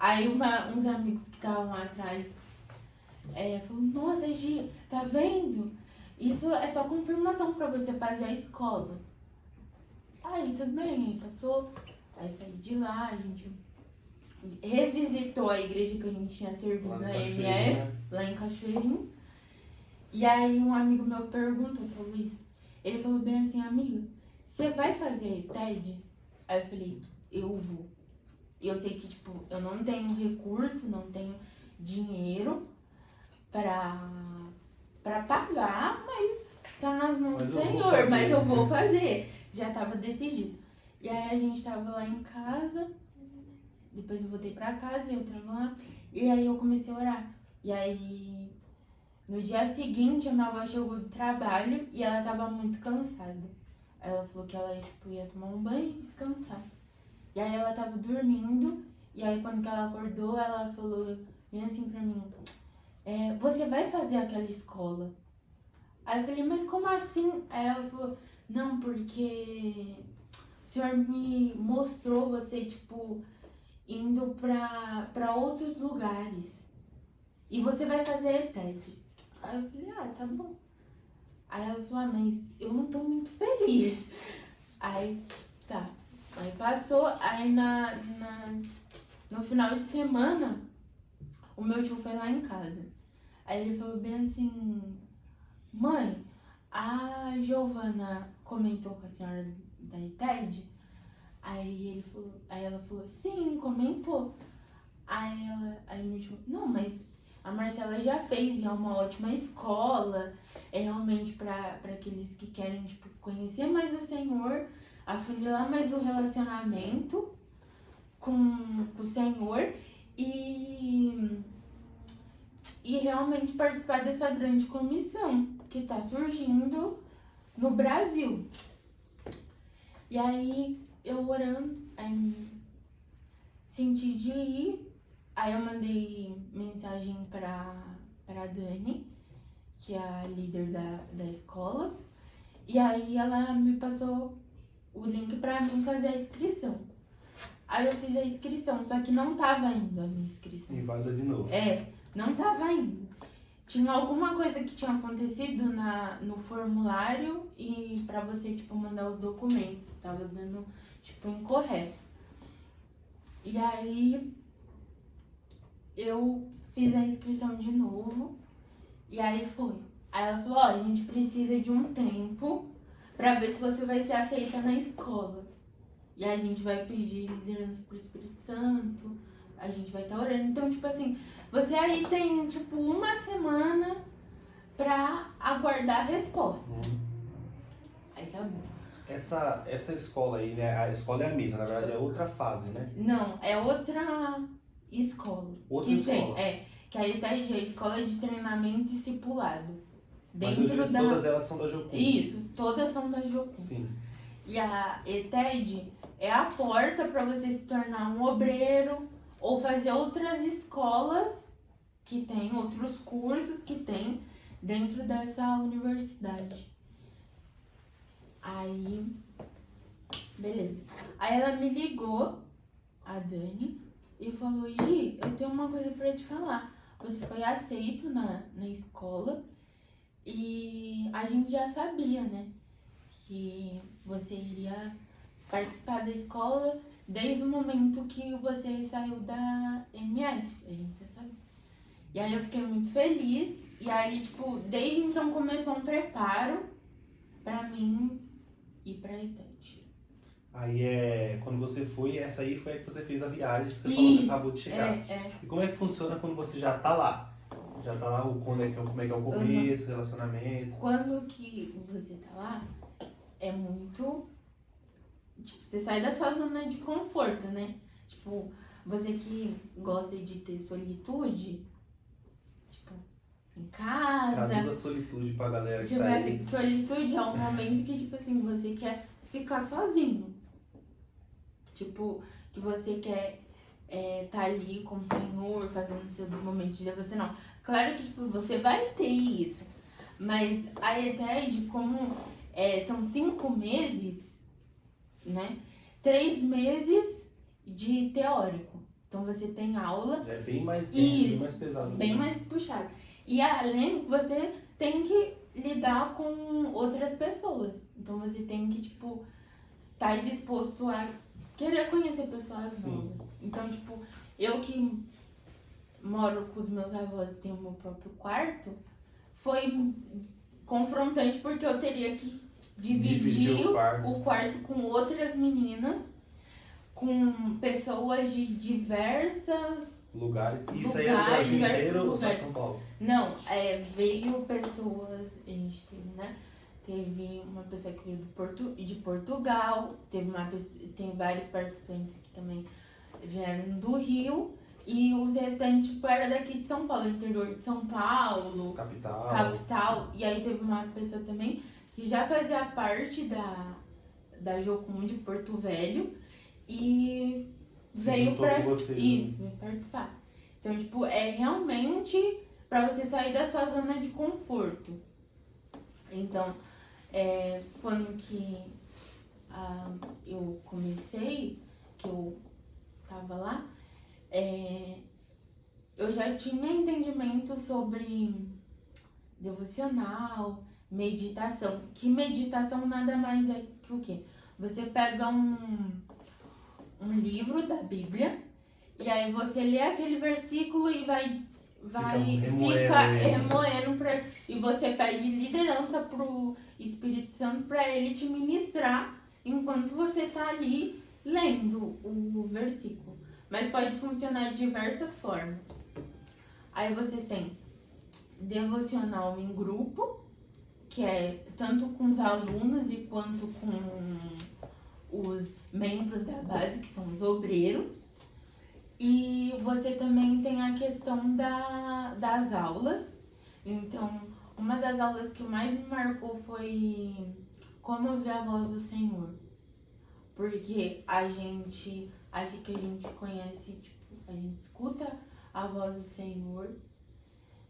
Aí uns amigos que estavam lá atrás falaram, nossa, Gi, tá vendo? Isso é só confirmação pra você fazer a escola. Aí tudo bem, aí passou, aí saí de lá, a gente revisitou a igreja que a gente tinha servido na MF, lá em Cachoeirinho. E aí um amigo meu perguntou pro Luiz, ele falou bem assim, amigo, você vai fazer a ETED? Aí eu falei, eu vou. E eu sei que, tipo, eu não tenho recurso, não tenho dinheiro pra pagar, mas tá nas mãos do Senhor, mas eu vou fazer. Já tava decidido. E aí a gente tava lá em casa, depois eu voltei pra casa, eu tava lá, e aí eu comecei a orar. E aí, no dia seguinte, a minha avó chegou do trabalho e ela tava muito cansada. Aí ela falou que ela ia tomar um banho e descansar. E aí ela tava dormindo, e aí quando que ela acordou, ela falou bem assim pra mim, você vai fazer aquela escola? Aí eu falei, mas como assim? Aí ela falou, não, porque o Senhor me mostrou você, tipo, indo pra outros lugares. E você vai fazer ETED. Aí eu falei, tá bom. Aí ela falou, mas eu não tô muito feliz. Aí, tá. Aí passou, aí no final de semana, o meu tio foi lá em casa. Aí ele falou bem assim, mãe, a Giovana comentou com a senhora da ITED? Aí ela falou, sim, comentou. Aí meu tio, não, mas a Marcela já fez e é uma ótima escola, é realmente para aqueles que querem, tipo, conhecer mais o Senhor, afunilar mais o relacionamento com o Senhor e realmente participar dessa grande comissão que está surgindo no Brasil. E aí eu orando, aí senti de ir, aí eu mandei mensagem pra Dani, que é a líder da escola, e aí ela me passou o link pra mim fazer a inscrição. Aí eu fiz a inscrição, só que não tava indo a minha inscrição. Inválida de novo. Não tava indo. Tinha alguma coisa que tinha acontecido no formulário e pra você, tipo, mandar os documentos. Tava dando, tipo, incorreto. E aí eu fiz a inscrição de novo e aí foi. Aí ela falou, a gente precisa de um tempo pra ver se você vai ser aceita na escola. E a gente vai pedir liderança pro Espírito Santo, a gente vai estar orando. Então, tipo assim, você aí tem, tipo, uma semana pra aguardar a resposta. Aí tá bom. Essa escola aí, né? A escola é a mesma, na verdade é outra fase, né? Não, é outra escola. Outra escola. Que a ITED é a Escola de Treinamento Discipulado. Mas todas elas são da Jocum. Isso, todas são da Jocum. Sim. E a ETED é a porta para você se tornar um obreiro ou fazer outras escolas que tem, outros cursos que tem dentro dessa universidade. Aí, beleza. Aí ela me ligou, a Dani, e falou, Gi, eu tenho uma coisa pra te falar. Você foi aceito na escola e a gente já sabia, né, que você iria participar da escola desde o momento que você saiu da MF. A gente já sabia. E aí eu fiquei muito feliz. E aí, tipo, desde então começou um preparo pra mim ir pra ETED. Aí quando você foi, essa aí foi a que você fez a viagem, que você falou que acabou de chegar. E como é que funciona quando você já tá lá? Já tá lá, como é que é o começo, relacionamento? Quando que você tá lá, é muito... Tipo, você sai da sua zona de conforto, né? Tipo, você que gosta de ter solitude, tipo, em casa... Traduz a solitude pra galera que tipo, tá assim, aí. solitude é um momento que, tipo assim, você quer ficar sozinho. Tipo, que você quer tá ali com o Senhor, fazendo o seu momento de devocional. Claro que, tipo, você vai ter isso. Mas a ETED, como são 5 meses, né? 3 meses de teórico. Então você tem aula. Já é bem mais denso, bem mais pesado. Bem mais puxado. E além, você tem que lidar com outras pessoas. Então você tem que, tipo, tá disposto a querer conhecer pessoas novas. Então, tipo, eu que moro com os meus avós e tenho o meu próprio quarto, foi confrontante porque eu teria que dividir o quarto com outras meninas, com pessoas de diversas lugares. Isso aí é no Brasil inteiro ou só de São Paulo? Não, veio pessoas, a gente teve, né? Teve uma pessoa que veio de Portugal, tem vários participantes que também vieram do Rio, e os restantes, tipo, era daqui de São Paulo, interior de São Paulo, capital. E aí teve uma pessoa também que já fazia parte da Jocum de Porto Velho e veio pra me participar. Então, tipo, é realmente pra você sair da sua zona de conforto. Então, quando que eu comecei, que eu tava lá, eu já tinha entendimento sobre devocional, meditação. Que meditação nada mais é que o quê? Você pega um livro da Bíblia, e aí você lê aquele versículo e fica remoendo e você pede liderança pro Espírito Santo para ele te ministrar enquanto você tá ali lendo o versículo. Mas pode funcionar de diversas formas. Aí você tem devocional em grupo, que é tanto com os alunos e quanto com os membros da base, que são os obreiros. E você também tem a questão das aulas. Então, uma das aulas que mais me marcou foi como ouvir a voz do Senhor. Porque a gente acha que a gente conhece, tipo, a gente escuta a voz do Senhor,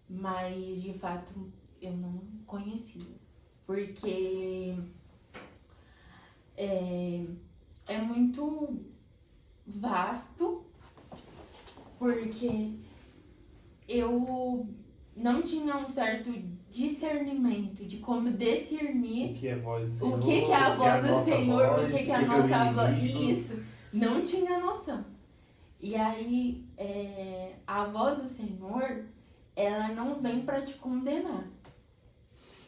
mas de fato eu não conhecia. Porque é muito vasto, porque eu não tinha um certo discernimento de como discernir o que é a voz do Senhor, o que é a voz do Senhor, o que é a nossa voz. Isso, não tinha noção. E aí, a voz do Senhor, ela não vem pra te condenar,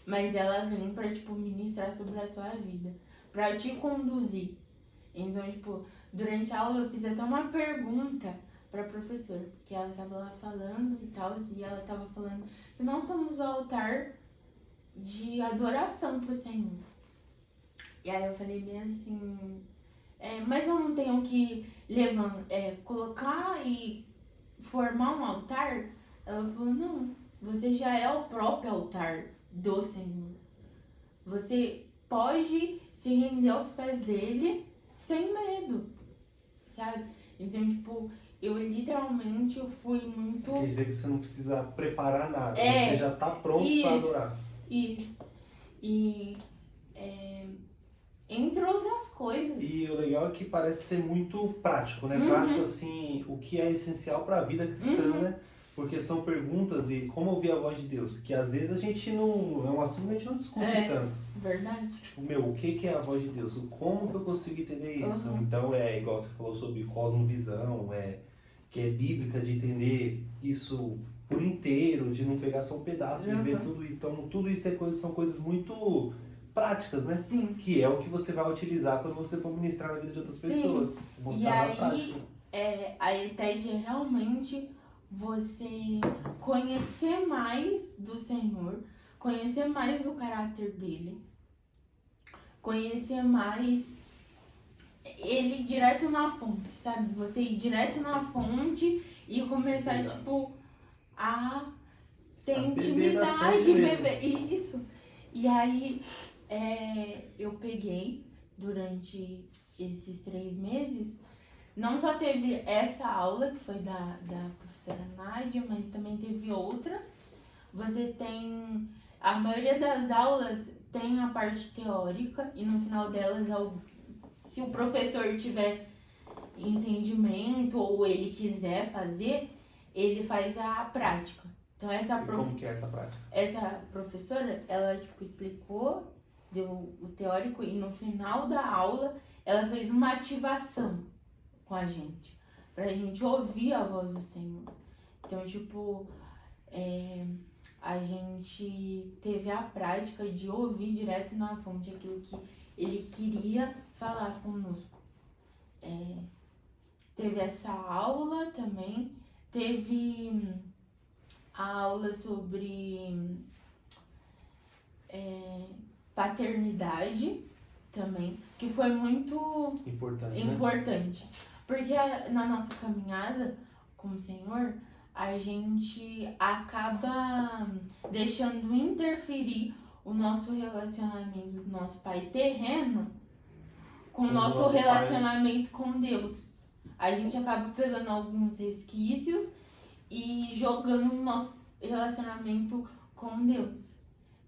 mas ela vem pra, tipo, ministrar sobre a sua vida, pra te conduzir. Então, tipo, durante a aula eu fiz até uma pergunta pra professora, porque ela tava lá falando e tal, e ela tava falando que nós somos o altar de adoração pro Senhor. E aí eu falei bem assim, mas eu não tenho que colocar e formar um altar? Ela falou, não, você já é o próprio altar do Senhor. Você pode se render aos pés dele sem medo, sabe? Então, tipo, eu literalmente fui muito... Quer dizer que você não precisa preparar nada, você já tá pronto para adorar. Isso. E entre outras coisas. E o legal é que parece ser muito prático, né? Prático, assim, o que é essencial para a vida cristã, né? Porque são perguntas e como ouvir a voz de Deus, que às vezes a gente não... É um assunto que a gente não discute tanto. Verdade. Tipo, o que é a voz de Deus? Como que eu consigo entender isso? Então, igual você falou sobre cosmovisão, que é bíblica, de entender isso por inteiro, de não pegar só um pedaço, de ver tudo. Então, tudo isso são coisas muito práticas, né? Sim. Que é o que você vai utilizar quando você for ministrar na vida de outras pessoas. Mostrar na prática. A ideia é realmente você conhecer mais do Senhor, conhecer mais do caráter dele, conhecer mais ele direto na fonte, sabe? Você ir direto na fonte e começar, tipo, a ter intimidade, beber. Isso. E aí, eu peguei, durante esses 3 meses, não só teve essa aula, que foi da professora Nádia, mas também teve outras. Você tem... A maioria das aulas tem a parte teórica e no final delas, se o professor tiver entendimento ou ele quiser fazer, ele faz a prática. Então, como que é essa prática? Essa professora, ela, tipo, explicou, deu o teórico e no final da aula, ela fez uma ativação com a gente, pra gente ouvir a voz do Senhor. Então, tipo, a gente teve a prática de ouvir direto na fonte aquilo que ele queria falar conosco. Teve essa aula também, teve a aula sobre paternidade também, que foi muito importante. Porque na nossa caminhada com o Senhor, a gente acaba deixando interferir o nosso relacionamento do nosso pai terreno com o nosso relacionamento com Deus. A gente acaba pegando alguns resquícios e jogando no nosso relacionamento com Deus.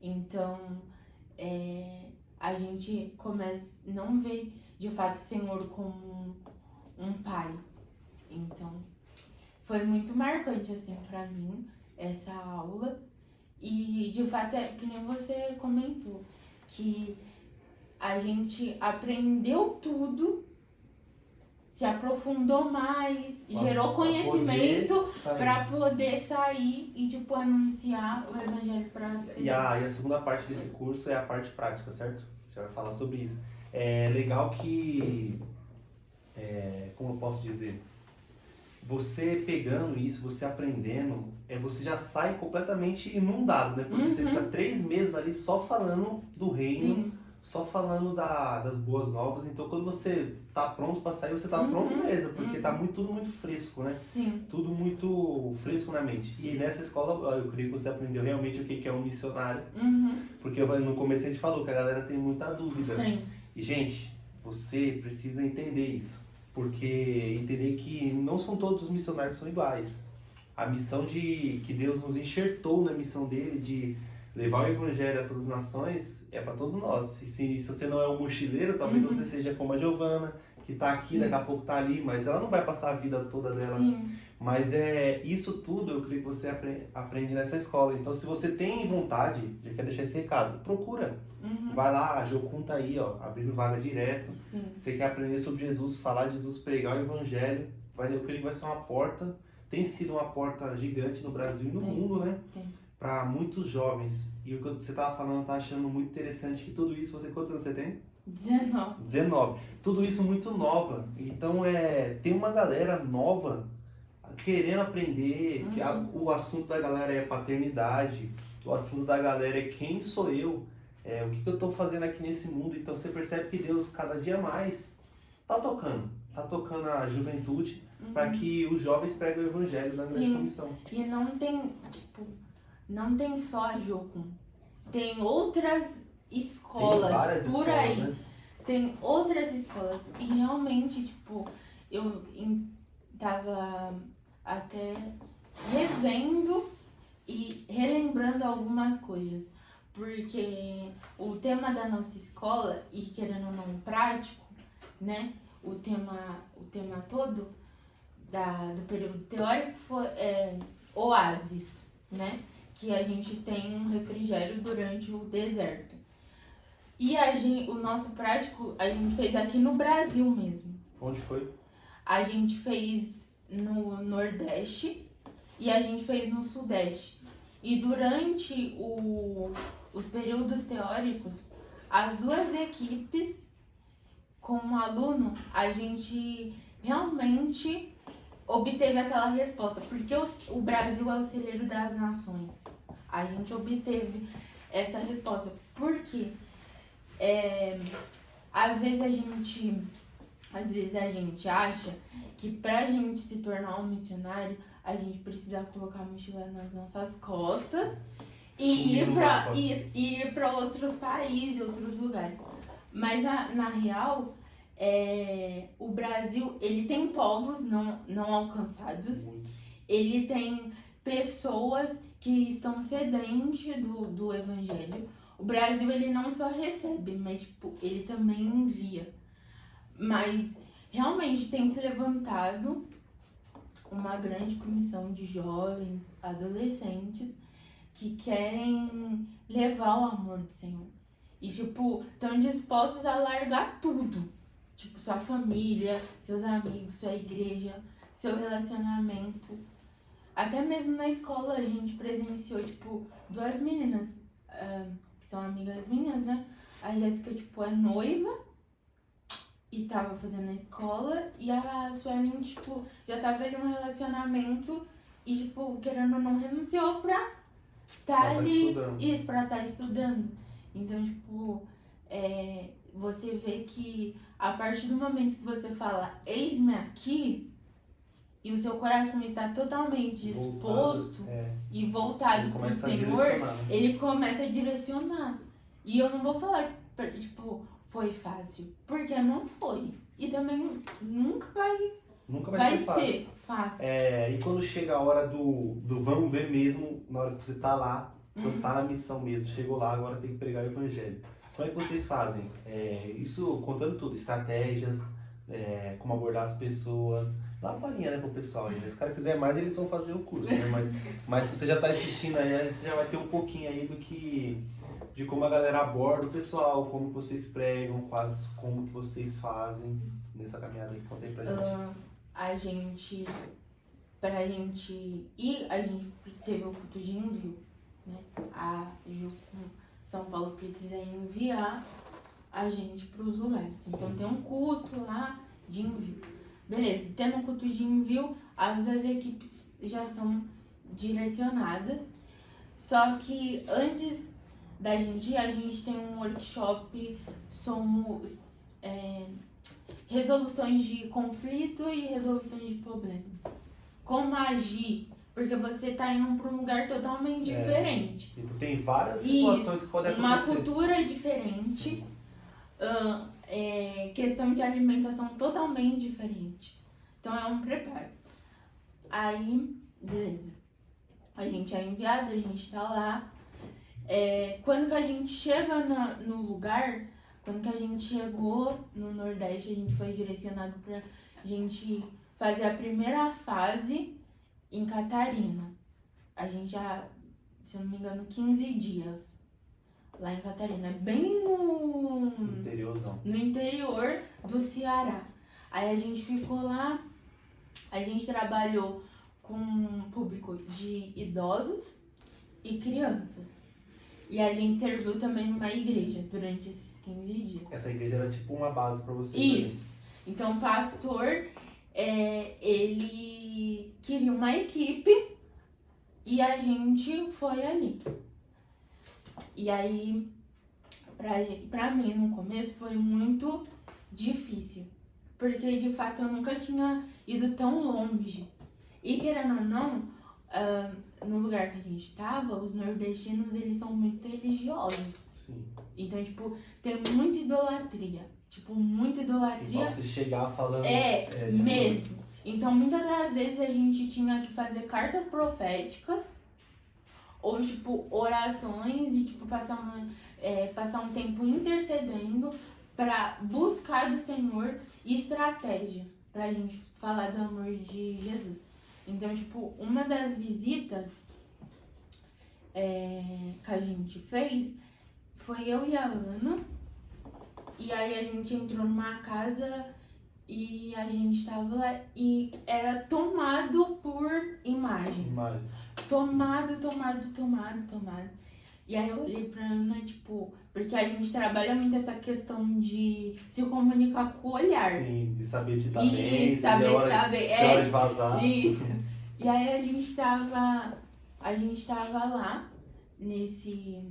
Então, a gente começa a não ver de fato o Senhor como um pai. Então, foi muito marcante, assim, pra mim, essa aula. E, de fato, que nem você comentou, que a gente aprendeu tudo se aprofundou mais, gerou Pra conhecimento sair. para poder sair e, tipo, anunciar o evangelho para as pessoas. E a segunda parte desse curso é a parte prática, certo? Você vai falar sobre isso. É legal que, como eu posso dizer, você pegando isso, você aprendendo, você já sai completamente inundado, né? Porque você fica 3 meses ali só falando do reino, Sim. só falando das boas novas. Então quando você tá pronto para sair, você tá pronto mesmo, porque tá tudo muito fresco, né? Sim. Tudo muito fresco na mente. E nessa escola, eu creio que você aprendeu realmente o que é um missionário. Porque no começo a gente falou que a galera tem muita dúvida. Tem. E, gente, você precisa entender isso. Porque entender que não são todos os missionários que são iguais. A missão que Deus nos enxertou na missão dele de levar o evangelho a todas as nações é para todos nós. E se você não é um mochileiro, talvez você seja como a Giovana, que está aqui, daqui a pouco está ali, mas ela não vai passar a vida toda dela. Sim. Mas isso tudo eu creio que você aprende nessa escola. Então, se você tem vontade, já quero deixar esse recado, procura. Vai lá, a Jocum tá aí, ó, abrindo vaga direto. Sim. Você quer aprender sobre Jesus, falar de Jesus, pregar o evangelho, eu creio que vai ser uma porta. Tem sido uma porta gigante no Brasil e no mundo, né? Para muitos jovens. E o que você tava falando, eu tava achando muito interessante que tudo isso, quantos anos você tem? 19. 19. Tudo isso muito nova. Então, tem uma galera nova querendo aprender. Que o assunto da galera é paternidade. O assunto da galera é quem sou eu. O que eu estou fazendo aqui nesse mundo. Então, você percebe que Deus, cada dia mais, tá tocando a juventude para que os jovens preguem o evangelho da grande comissão. E não tem só a Jocum. Tem outras escolas várias por escolas, aí. né? Tem outras escolas. E realmente, eu tava até revendo e relembrando algumas coisas. Porque o tema da nossa escola, e querendo ou não prático, né? O tema todo do período teórico foi oásis, né? Que a gente tem um refrigério durante o deserto. E o nosso prático, a gente fez aqui no Brasil mesmo. Onde foi? A gente fez no Nordeste e a gente fez no Sudeste. E durante os períodos teóricos, as duas equipes, como aluno, a gente realmente obteve aquela resposta. Porque o Brasil é o celeiro das nações. A gente obteve essa resposta. Por quê? Às vezes a gente acha que pra gente se tornar um missionário, a gente precisa colocar a mochila nas nossas costas e ir pra outros países, outros lugares. Mas na real, o Brasil, ele tem povos não alcançados, ele tem pessoas que estão sedentes do evangelho. O Brasil, ele não só recebe, mas, ele também envia. Mas, realmente, tem se levantado uma grande comissão de jovens, adolescentes, que querem levar o amor do Senhor. E, estão dispostos a largar tudo. Sua família, seus amigos, sua igreja, seu relacionamento. Até mesmo na escola, a gente presenciou, 2 meninas que são amigas minhas, né? A Jéssica, é noiva e tava fazendo a escola, e a Suelen, já tava ali num relacionamento e, querendo ou não, renunciou pra ali. Isso, pra estar estudando. Então, você vê que a partir do momento que você fala, eis-me aqui, e o seu coração está totalmente disposto e voltado para o Senhor, ele começa a direcionar. E eu não vou falar, foi fácil, porque não foi. E também nunca vai ser fácil. E quando chega a hora do vamos ver mesmo, na hora que você tá lá, quando tá na missão mesmo, chegou lá, agora tem que pregar o evangelho. Como é que vocês fazem? Isso contando tudo, estratégias, como abordar as pessoas. Dá uma palhinha, né, pro pessoal aí. Se o cara quiser mais, eles vão fazer o curso, né? Mas se você já tá assistindo aí, você já vai ter um pouquinho aí de como a galera aborda o pessoal, como que vocês pregam, como que vocês fazem nessa caminhada aí. Conta aí pra gente. Pra gente ir, a gente teve o culto de envio, né? A São Paulo precisa enviar a gente pros lugares. Então tem um culto lá de envio. Beleza, tendo um culto de envio, as duas equipes já são direcionadas. Só que antes da gente ir, a gente tem um workshop, resoluções de conflito e resoluções de problemas. Como agir, porque você tá indo para um lugar totalmente diferente. E tu tem várias situações que podem acontecer. Uma cultura diferente, questão de alimentação totalmente diferente. Então é um preparo. Aí, beleza. A gente é enviado, a gente tá lá. Quando que a gente chega no lugar, quando que a gente chegou no Nordeste, a gente foi direcionado pra gente fazer a primeira fase em Catarina. A gente já, se eu não me engano, 15 dias lá em Catarina. Bem no interior do Ceará. Aí a gente ficou lá, a gente trabalhou com um público de idosos e crianças. E a gente serviu também numa igreja durante esses 15 dias. Essa igreja era tipo uma base pra vocês. Isso. Então o pastor, ele queria uma equipe e a gente foi ali. E aí, pra mim no começo foi muito difícil. Porque de fato eu nunca tinha ido tão longe. E querendo ou não, no lugar que a gente tava, os nordestinos, eles são muito religiosos. Sim. Então, tipo, tem muita idolatria. Muita idolatria. Igual você chegar falando... mesmo. Então, muitas das vezes a gente tinha que fazer cartas proféticas ou, orações e, passar um tempo intercedendo pra buscar do Senhor estratégia pra gente falar do amor de Jesus. Então, uma das visitas que a gente fez foi eu e a Ana. E aí a gente entrou numa casa e a gente tava lá e era tomado por imagens. Tomado. E aí eu olhei pra Ana, porque a gente trabalha muito essa questão de se comunicar com o olhar. Sim, de saber se tá bem, se é hora de vazar. Isso. E aí a gente tava lá nesse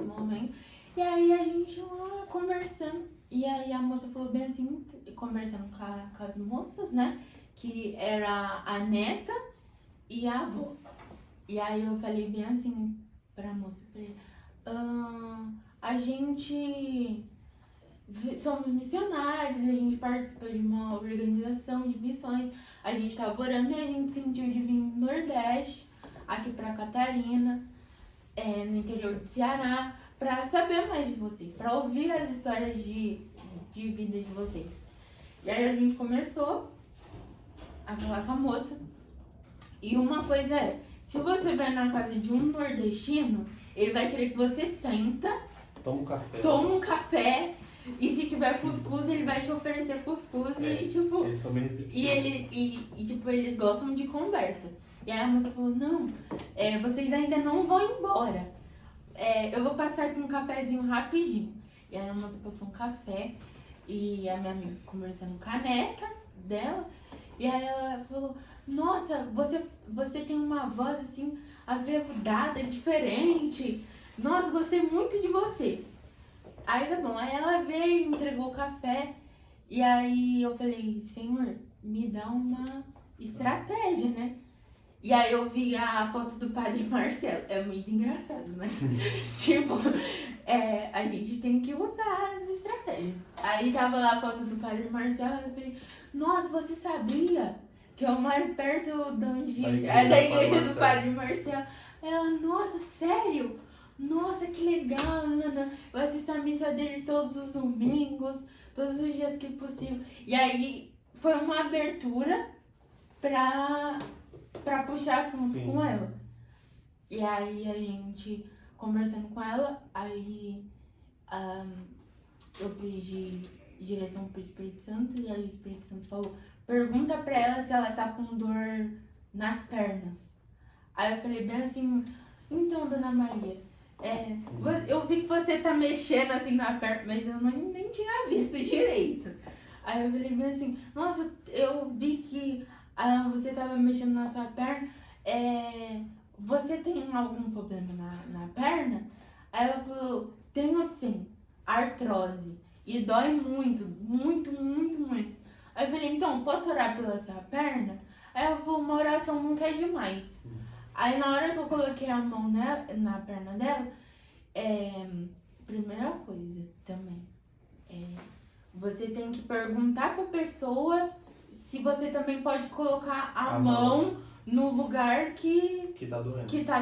momento. E aí a gente lá conversando. E aí a moça falou bem assim, conversando com as moças, né? Que era a neta e a avó. E aí eu falei bem assim pra moça, falei, a gente somos missionários, a gente participa de uma organização de missões, a gente tava orando e a gente sentiu de vir no Nordeste, aqui pra Catarina, no interior do Ceará, pra saber mais de vocês, pra ouvir as histórias de vida de vocês. E aí a gente começou a falar com a moça. E uma coisa se você vai na casa de um nordestino, ele vai querer que você senta, toma um café e se tiver cuscuz, ele vai te oferecer cuscuz eles são bem receptivos. Eles gostam de conversa. E aí a moça falou, não, vocês ainda não vão embora. Eu vou passar aqui um cafezinho rapidinho. E aí a moça passou um café e a minha amiga conversando com a neta dela. E aí ela falou, nossa, você tem uma voz assim, aveludada, diferente. Nossa, gostei muito de você. Aí tá bom, aí ela veio, entregou o café. E aí eu falei, Senhor, me dá uma estratégia, né? E aí eu vi a foto do Padre Marcelo. É muito engraçado, mas a gente tem que usar as estratégias. Aí tava lá a foto do Padre Marcelo, eu falei, nossa, você sabia que eu moro perto de onde da igreja do Padre Marcelo? Ela, nossa, sério? Nossa, que legal, Ana. Eu assisto a missa dele todos os domingos, todos os dias que possível. E aí foi uma abertura pra puxar assunto com ela. E aí a gente conversando com ela, aí eu pedi direção pro Espírito Santo, e aí o Espírito Santo falou, pergunta pra ela se ela tá com dor nas pernas. Aí eu falei bem assim, então, Dona Maria, eu vi que você tá mexendo assim na perna, mas eu nem tinha visto direito. Aí eu falei bem assim, nossa, eu vi que você tava mexendo na sua perna, você tem algum problema na perna? Aí ela falou, tenho sim, artrose. E dói muito, muito, muito, muito. Aí eu falei, então, posso orar pela sua perna? Aí ela falou, uma oração nunca é demais. Aí na hora que eu coloquei a mão na perna dela, primeira coisa também, você tem que perguntar pra pessoa se você também pode colocar a mão no lugar que tá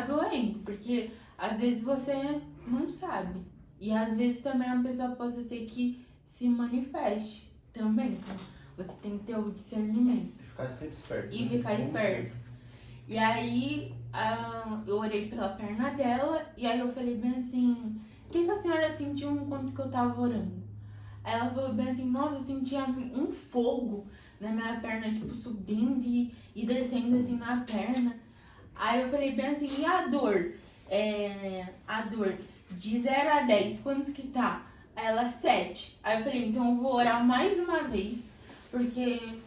doendo. Porque às vezes você não sabe. E às vezes também a pessoa pode ser que se manifeste também. Então você tem que ter o discernimento. E ficar sempre esperto. E ficar esperto. E aí eu orei pela perna dela e aí eu falei bem assim, o que a senhora sentiu enquanto que eu tava orando? Aí ela falou bem assim, nossa, eu sentia um fogo na minha perna, tipo, subindo e descendo assim na perna. Aí eu falei bem assim, e a dor? A dor de 0 a 10, quanto que tá? Aí ela, 7. Aí eu falei, então eu vou orar mais uma vez, porque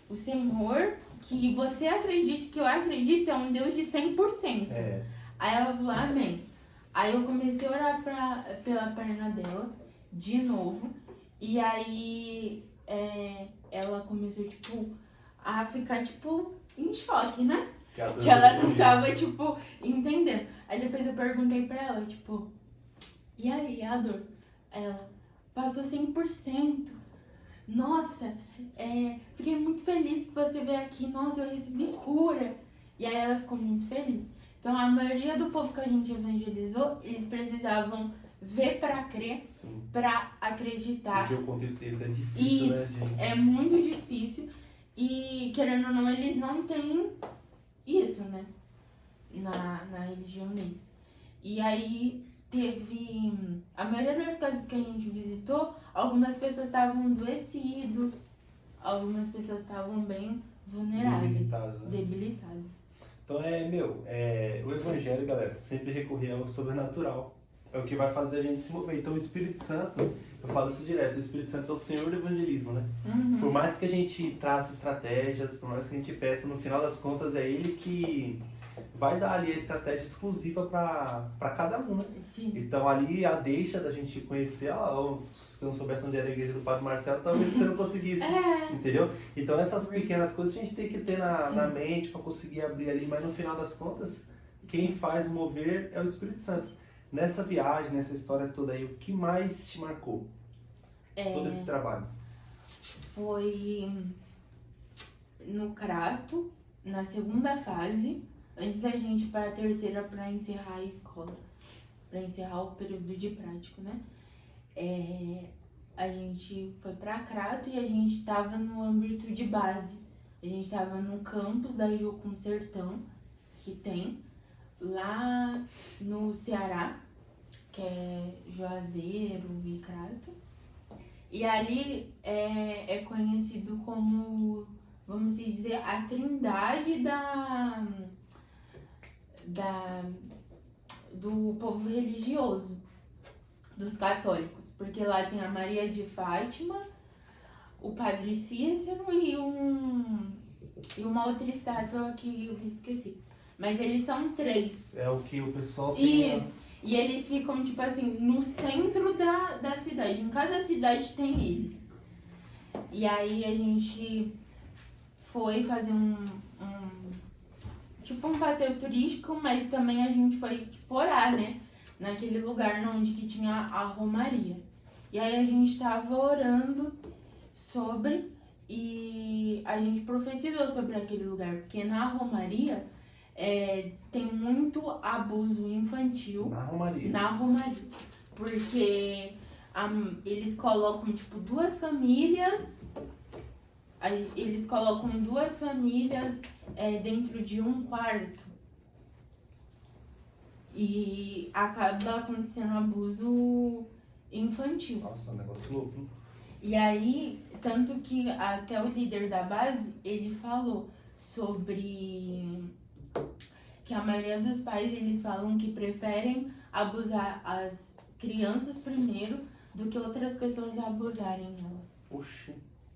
o Senhor, que você acredite, que eu acredito, é um Deus de 100%. Aí ela falou, amém. Aí eu comecei a orar pela perna dela, de novo, e aí ela começou, tipo, a ficar, tipo, em choque, né? Que ela não tava, tipo, entendendo. Aí depois eu perguntei pra ela, tipo, e aí, a dor? Ela passou 100%. Nossa, fiquei muito feliz que você veio aqui. Nossa, eu recebi cura. E aí ela ficou muito feliz. Então, a maioria do povo que a gente evangelizou, eles precisavam ver pra crer, pra acreditar. Porque o contexto deles é difícil, isso, né, gente? É muito difícil. E, querendo ou não, eles não têm isso, né? Na religião deles. E aí teve... A maioria das casas que a gente visitou, algumas pessoas estavam adoecidos, algumas pessoas estavam bem vulneráveis, debilitadas. Então o evangelho, galera, sempre recorrer ao sobrenatural. É o que vai fazer a gente se mover. Então o Espírito Santo, eu falo isso direto, o Espírito Santo é o Senhor do evangelismo, né? Por mais que a gente trace estratégias, por mais que a gente peça, no final das contas é Ele que vai dar ali a estratégia exclusiva para cada um, né? Sim. Então ali a deixa da gente conhecer, se você não soubesse onde era a igreja do Padre Marcelo, talvez você não conseguisse, entendeu? Então essas pequenas coisas a gente tem que ter na mente para conseguir abrir ali, mas no final das contas, quem faz mover é o Espírito Santo. Nessa viagem, nessa história toda aí, o que mais te marcou? Todo esse trabalho. Foi no Crato, na segunda fase, antes da gente ir para a terceira para encerrar a escola, para encerrar o período de prático, né? A gente foi para Crato e a gente estava no âmbito de base. A gente estava no campus da Jocum Sertão, que tem lá no Ceará, que é Juazeiro e Crato. E ali é conhecido como, vamos dizer, a trindade do povo religioso, dos católicos. Porque lá tem a Maria de Fátima, o Padre Cícero e uma outra estátua que eu esqueci. Mas eles são 3. É o que o pessoal tem. Isso. E eles ficam, tipo assim, no centro da cidade. Em cada cidade tem eles. E aí a gente foi fazer tipo um passeio turístico, mas também a gente foi, tipo, orar, né? Naquele lugar onde que tinha a romaria. E aí a gente tava orando sobre, e a gente profetizou sobre aquele lugar. Porque na romaria tem muito abuso infantil. Na romaria. Porque eles colocam, tipo, 2 famílias. Eles colocam 2 famílias dentro de um quarto. E acaba acontecendo abuso infantil. Nossa, um negócio louco, hein? E aí, tanto que até o líder da base, ele falou sobre que a maioria dos pais, eles falam que preferem abusar as crianças primeiro do que outras pessoas abusarem elas. Oxi.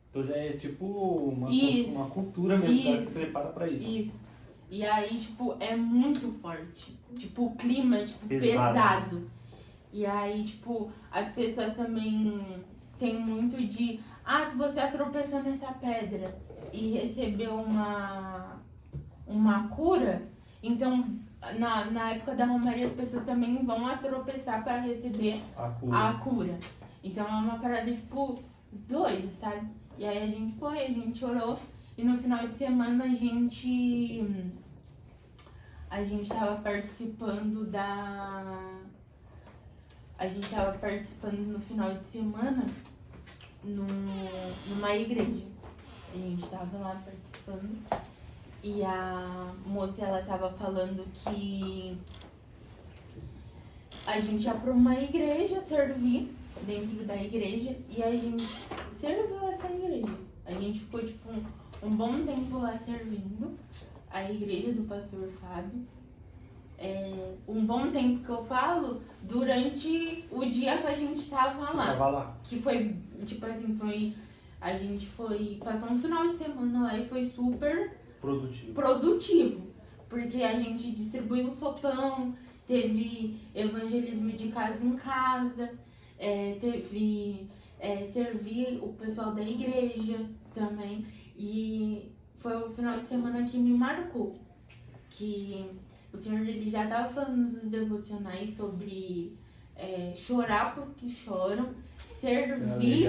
Então já é tipo uma cultura mesmo, que Isso. se prepara pra isso. Isso. E aí, tipo, é muito forte. Tipo, o clima é, tipo, Pesado. pesado. E aí, tipo, as pessoas também têm muito de... Ah, se você tropeçou nessa pedra e recebeu uma cura, então, na época da Romaria, as pessoas também vão tropeçar para receber a cura. Então, é uma parada, tipo, doida, sabe? E aí a gente orou. E no final de semana a gente tava participando no final de semana numa igreja. A gente tava lá participando. E a moça, ela tava falando que a gente ia pra uma igreja servir dentro da igreja. E a gente serviu essa igreja. A gente ficou, tipo, um bom tempo lá servindo a igreja do pastor Fábio. Um bom tempo que eu falo durante o dia que a gente tava lá. Que foi, tipo assim, a gente passou um final de semana lá e foi super produtivo. Porque a gente distribuiu sopão, teve evangelismo de casa em casa, teve servir o pessoal da igreja também. E foi o final de semana que me marcou. Que o Senhor, ele já estava falando nos devocionais sobre chorar com os que choram, servir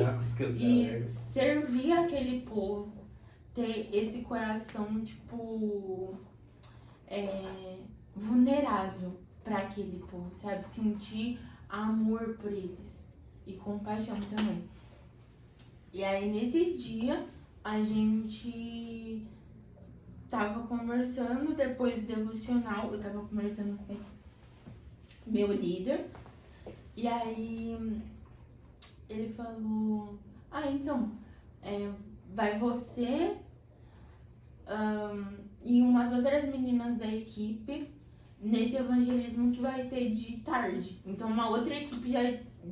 aquele povo, ter esse coração, tipo, vulnerável para aquele povo, sabe? Sentir amor por eles e compaixão também. E aí, nesse dia, a gente tava conversando, depois do devocional, eu tava conversando com meu líder, e aí ele falou, então, vai você e umas outras meninas da equipe nesse evangelismo que vai ter de tarde. Então, uma outra equipe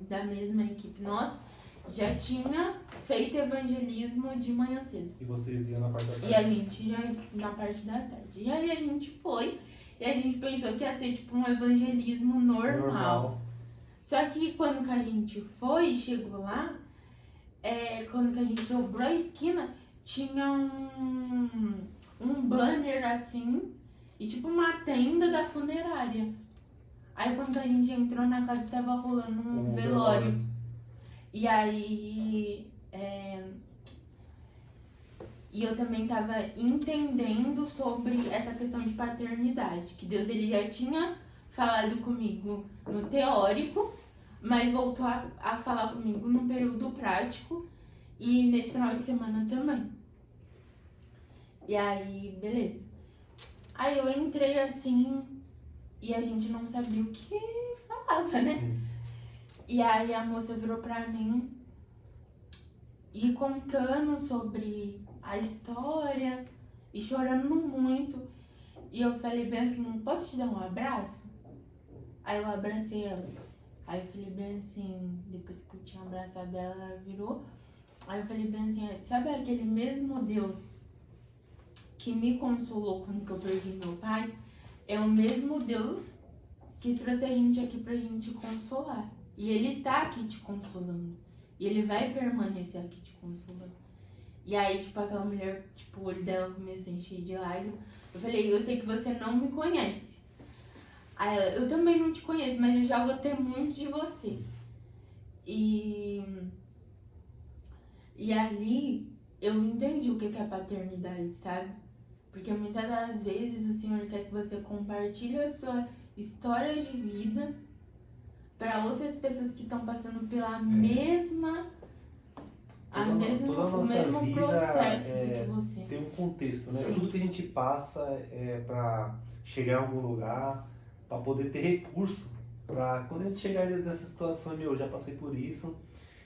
da mesma equipe nossa já tinha feito evangelismo de manhã cedo. E vocês iam na parte da tarde? E a gente ia na parte da tarde. E aí a gente foi e a gente pensou que ia ser tipo um evangelismo normal. Só que quando que a gente foi, chegou lá, quando que a gente dobrou a esquina, tinha um banner assim e tipo uma tenda da funerária. Aí quando a gente entrou na casa, tava rolando um velório. E aí e eu também tava entendendo sobre essa questão de paternidade, que Deus, ele já tinha falado comigo no teórico, mas voltou a falar comigo no período prático e nesse final de semana também. E aí, beleza. Aí eu entrei assim e a gente não sabia o que falava, né? E aí a moça virou pra mim e contando sobre a história e chorando muito. E eu falei bem assim, posso te dar um abraço? Aí eu abracei ela. Aí eu falei bem assim, depois que eu tinha abraçado ela, ela virou. Aí eu falei bem assim, sabe aquele mesmo Deus que me consolou quando eu perdi meu pai? É o mesmo Deus que trouxe a gente aqui pra gente consolar. E ele tá aqui te consolando. E ele vai permanecer aqui te consolando. E aí, tipo, aquela mulher, tipo, o olho dela começou a encher de lágrimas. Eu falei, eu sei que você não me conhece. Aí ela, eu também não te conheço, mas eu já gostei muito de você. E ali, eu entendi o que é paternidade, sabe? Porque muitas das vezes o Senhor quer que você compartilhe a sua história de vida para outras pessoas que estão passando pela o mesmo processo do que você. Tem um contexto, né? Sim. Tudo que a gente passa é para chegar em algum lugar, para poder ter recurso para quando a gente chegar nessa situação, eu já passei por isso.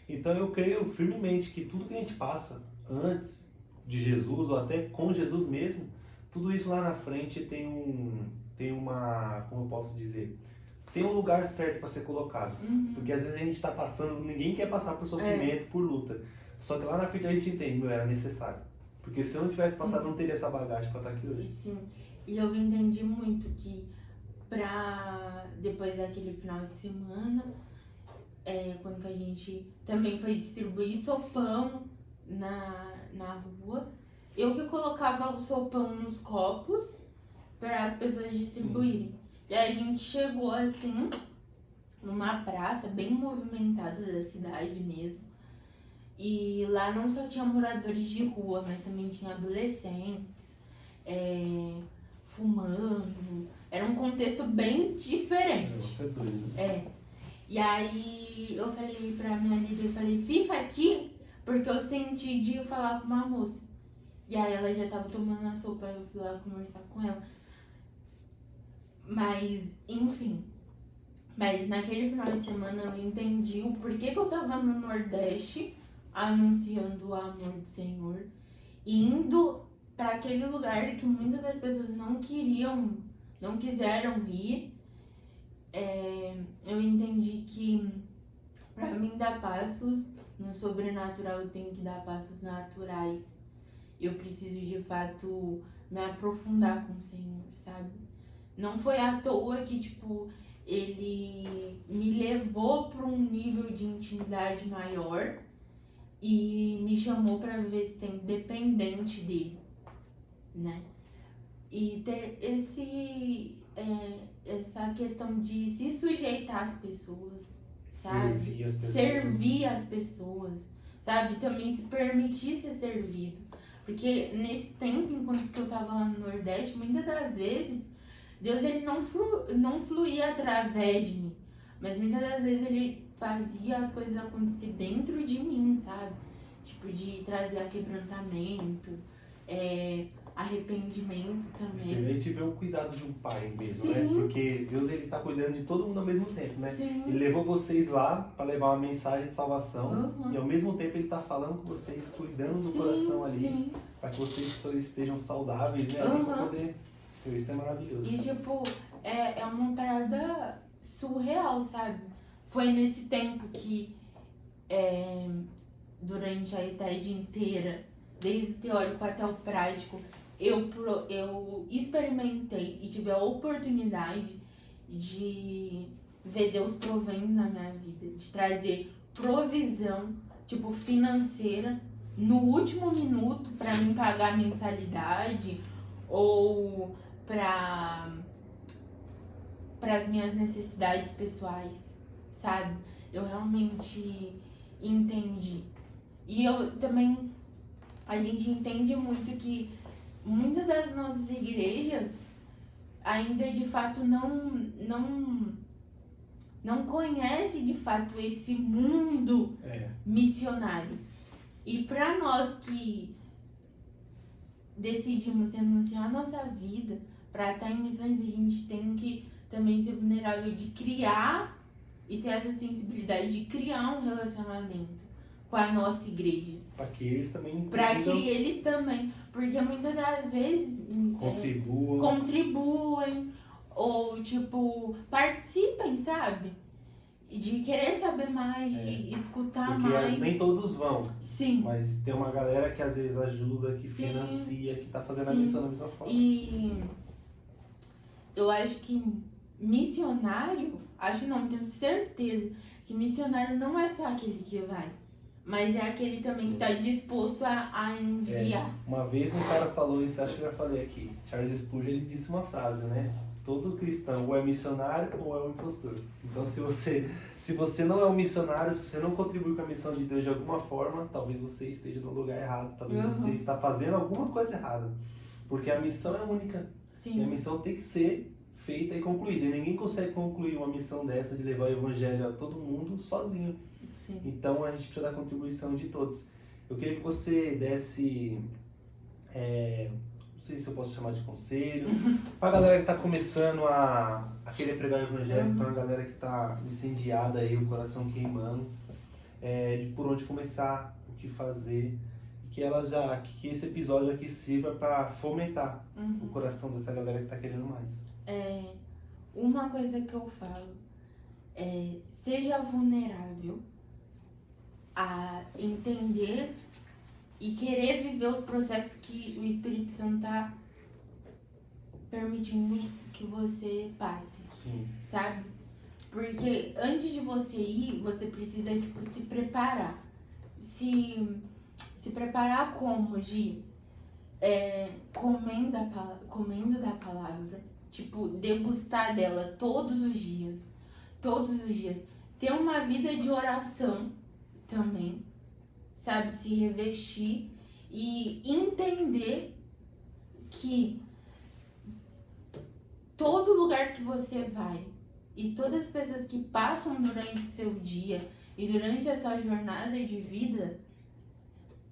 Então eu creio firmemente que tudo que a gente passa antes de Jesus ou até com Jesus mesmo, tudo isso lá na frente tem uma, como eu posso dizer, tem um lugar certo para ser colocado. Porque às vezes a gente está passando, ninguém quer passar por sofrimento, por luta. Só que lá na frente a gente entende, meu, era necessário. Porque se eu não tivesse passado, não teria essa bagagem para estar aqui hoje. Sim, e eu entendi muito que depois daquele final de semana, quando que a gente também foi distribuir sopão na rua, eu que colocava o sopão nos copos para as pessoas distribuírem. Sim. E aí a gente chegou assim, numa praça bem movimentada da cidade mesmo. E lá não só tinha moradores de rua, mas também tinha adolescentes, fumando. Era um contexto bem diferente. Você é doido. E aí eu falei pra minha líder, eu falei, fica aqui, porque eu senti de falar com uma moça. E aí ela já tava tomando a sopa, eu fui lá conversar com ela. Mas, enfim. Mas naquele final de semana eu entendi o porquê que eu tava no Nordeste anunciando o amor do Senhor, indo para aquele lugar que muitas das pessoas não quiseram ir. Eu entendi que para mim dar passos no sobrenatural eu tenho que dar passos naturais. Eu preciso de fato me aprofundar com o Senhor, sabe? Não foi à toa que, tipo, ele me levou para um nível de intimidade maior e me chamou para viver esse tempo dependente dele, né? E ter essa questão de se sujeitar às pessoas, sabe? Servir as pessoas, sabe? Também se permitir ser servido. Porque nesse tempo, enquanto que eu tava lá no Nordeste, muitas das vezes, Deus ele não fluía através de mim, mas muitas das vezes ele fazia as coisas acontecer dentro de mim, sabe? Tipo, de trazer quebrantamento, arrependimento também. A gente vê o cuidado de um pai mesmo, Sim. né? Porque Deus ele tá cuidando de todo mundo ao mesmo tempo, né? Sim. Ele levou vocês lá para levar uma mensagem de salvação e ao mesmo tempo ele tá falando com vocês, cuidando do coração ali, para que vocês estejam saudáveis, né? Pra poder... Isso é maravilhoso. E tipo, é uma parada surreal, sabe? Foi nesse tempo que durante a idade inteira, desde o teórico até o prático, eu experimentei e tive a oportunidade de ver Deus provendo na minha vida, de trazer provisão, tipo, financeira, no último minuto para mim pagar a mensalidade ou para as minhas necessidades pessoais, sabe? Eu realmente entendi. E eu também, a gente entende muito que muitas das nossas igrejas ainda de fato não conhece de fato esse mundo missionário. E para nós que decidimos renunciar a nossa vida para estar em missões, a gente tem que também ser vulnerável de criar e ter essa sensibilidade de criar um relacionamento com a nossa igreja. Para que eles também porque muitas das vezes contribuem ou tipo participem, sabe? De querer saber mais, de escutar porque mais. Porque nem todos vão. Sim. Mas tem uma galera que às vezes ajuda, que financia, que tá fazendo a missão da mesma forma. E eu acho que missionário, tenho certeza que missionário não é só aquele que vai, mas é aquele também que tá disposto a enviar. Uma vez um cara falou isso, acho que eu já falei aqui, Charles Spurgeon, ele disse uma frase, né? Todo cristão ou é missionário ou é um impostor. Então se você não é um missionário, se você não contribui com a missão de Deus de alguma forma, talvez você esteja no lugar errado, talvez você está fazendo alguma coisa errada. Porque a missão é única. Sim. E a missão tem que ser feita e concluída. E ninguém consegue concluir uma missão dessa de levar o evangelho a todo mundo sozinho. Sim. Então a gente precisa da contribuição de todos. Eu queria que você desse não sei se eu posso chamar de conselho, pra galera que tá começando a querer pregar o evangelho, pra uma galera que tá incendiada aí, o coração queimando, de por onde começar, o que fazer, que esse episódio aqui sirva pra fomentar o coração dessa galera que tá querendo mais. Uma coisa que eu falo seja vulnerável a entender e querer viver os processos que o Espírito Santo tá permitindo que você passe. Sim. Sabe? Porque antes de você ir, você precisa, tipo, se preparar. Se preparar como? Comendo da palavra. Tipo, degustar dela todos os dias. Todos os dias. Ter uma vida de oração também. Sabe? Se revestir e entender que todo lugar que você vai e todas as pessoas que passam durante o seu dia e durante a sua jornada de vida,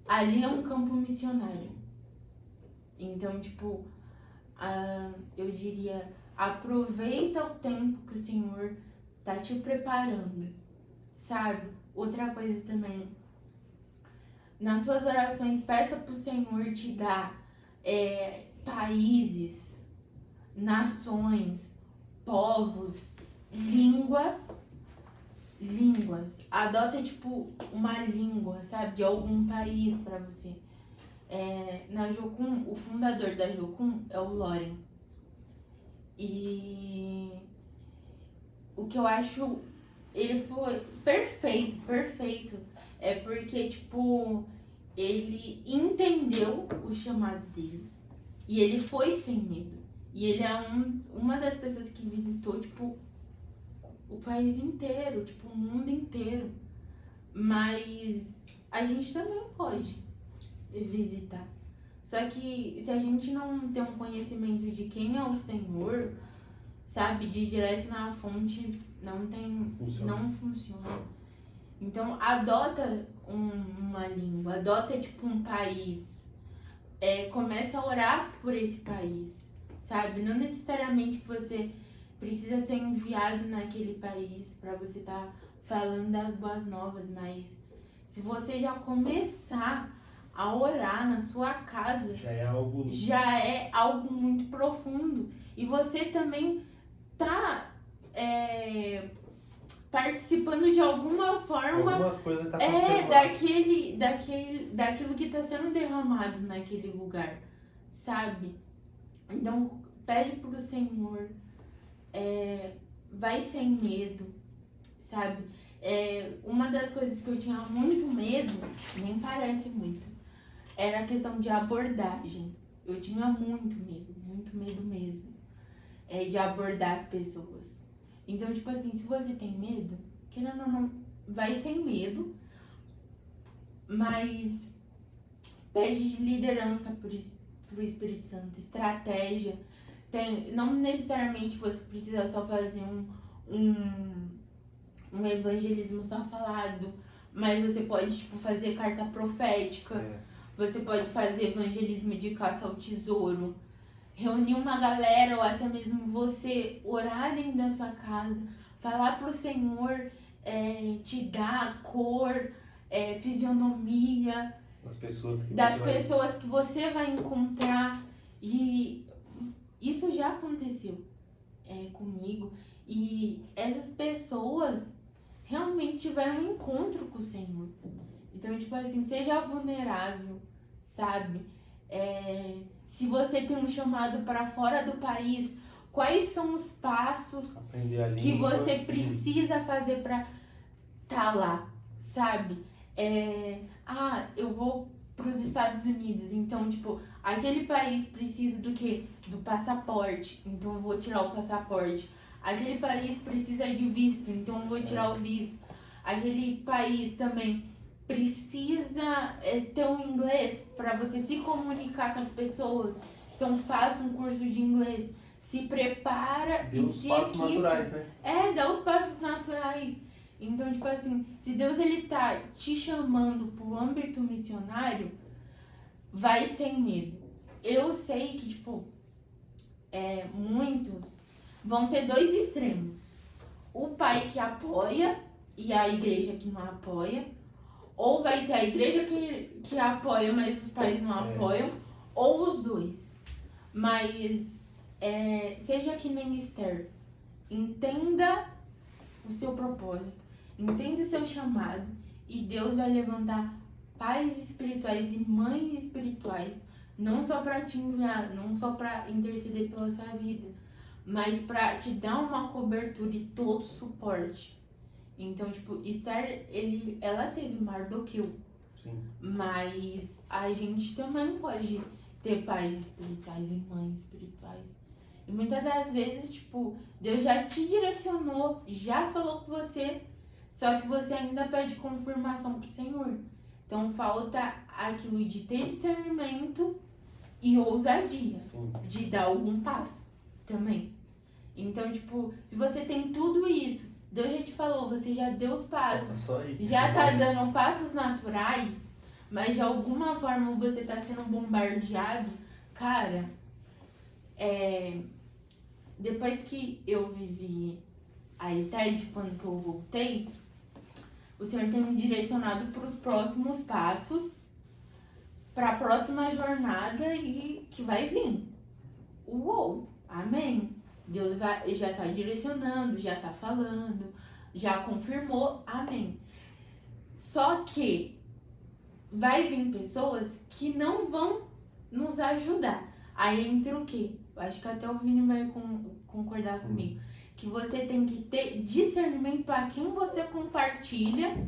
ali é um campo missionário. Então, tipo, eu diria, aproveita o tempo que o Senhor tá te preparando, sabe? Outra coisa também, nas suas orações, peça pro Senhor te dar países, nações, povos, línguas. Adota, tipo, uma língua, sabe? De algum país pra você. Na Jocum, o fundador da Jocum é o Loren. E o que eu acho, ele foi perfeito. É porque, tipo, ele entendeu o chamado dele. E ele foi sem medo. E ele é uma das pessoas que visitou, tipo, o país inteiro, tipo, o mundo inteiro. Mas a gente também pode visitar. Só que se a gente não tem um conhecimento de quem é o Senhor, sabe, de direto na fonte, não funciona. Então, adota uma língua, adota, tipo, um país. Começa a orar por esse país, sabe? Não necessariamente que você precisa ser enviado naquele país para você estar falando das boas novas, mas se você já começar a orar na sua casa, já é algo muito profundo. E você também tá participando de alguma forma coisa tá acontecendo daquilo que tá sendo derramado naquele lugar, sabe? Então, pede pro Senhor, vai sem medo, sabe? Uma das coisas que eu tinha muito medo, nem parece muito, era a questão de abordagem. Eu tinha muito medo mesmo, de abordar as pessoas. Então, tipo assim, se você tem medo, querendo ou não, vai sem medo, mas pede liderança pro Espírito Santo, estratégia. Não necessariamente você precisa só fazer um evangelismo só falado, mas você pode, tipo, fazer carta profética, você pode fazer evangelismo de caça ao tesouro, reunir uma galera ou até mesmo você orar dentro da sua casa, falar pro Senhor te dar cor, fisionomia das pessoas que você vai encontrar. E isso já aconteceu comigo. E essas pessoas realmente tiveram um encontro com o Senhor. Então, tipo assim, seja vulnerável, sabe? Se você tem um chamado para fora do país, quais são os passos que você precisa fazer para tá lá, sabe? Eu vou para os Estados Unidos, então, tipo, aquele país precisa do quê? Do passaporte, então eu vou tirar o passaporte. Aquele país precisa de visto, então eu vou tirar o visto. Aquele país também precisa ter um inglês para você se comunicar com as pessoas. Então faça um curso de inglês, se prepara e se equipa. Dá os passos naturais, né? Dá os passos naturais. Então, tipo assim, se Deus ele tá te chamando pro âmbito missionário, vai sem medo. eu sei que, tipo, muitos vão ter dois extremos. O pai que apoia e a igreja que não apoia. Ou vai ter a igreja que apoia, mas os pais não apoiam. Ou os dois. Mas seja que nem Esther. Entenda o seu propósito. Entenda o seu chamado. E Deus vai levantar pais espirituais e mães espirituais. Não só para te enviar, não só para interceder pela sua vida. Mas para te dar uma cobertura e todo suporte. Então, tipo, Esther, ela teve Mardoqueu. Sim. Mas a gente também pode ter pais espirituais e mães espirituais. E muitas das vezes, tipo, Deus já te direcionou, já falou com você, só que você ainda pede confirmação pro Senhor. Então, falta aquilo de ter discernimento e ousadia. Sim. De dar algum passo também. Então, tipo, se você tem tudo isso, Deus já te falou, você já deu os passos, já tá dando passos naturais, mas de alguma forma você tá sendo bombardeado. Cara, depois que eu vivi a ITED, quando que eu voltei, o Senhor tem me direcionado para os próximos passos, para a próxima jornada e que vai vir. Uou, amém. Deus já está direcionando, já está falando, já confirmou, amém. Só que vai vir pessoas que não vão nos ajudar. Aí entra o quê? Eu acho que até o Vini vai concordar comigo. Que você tem que ter discernimento para quem você compartilha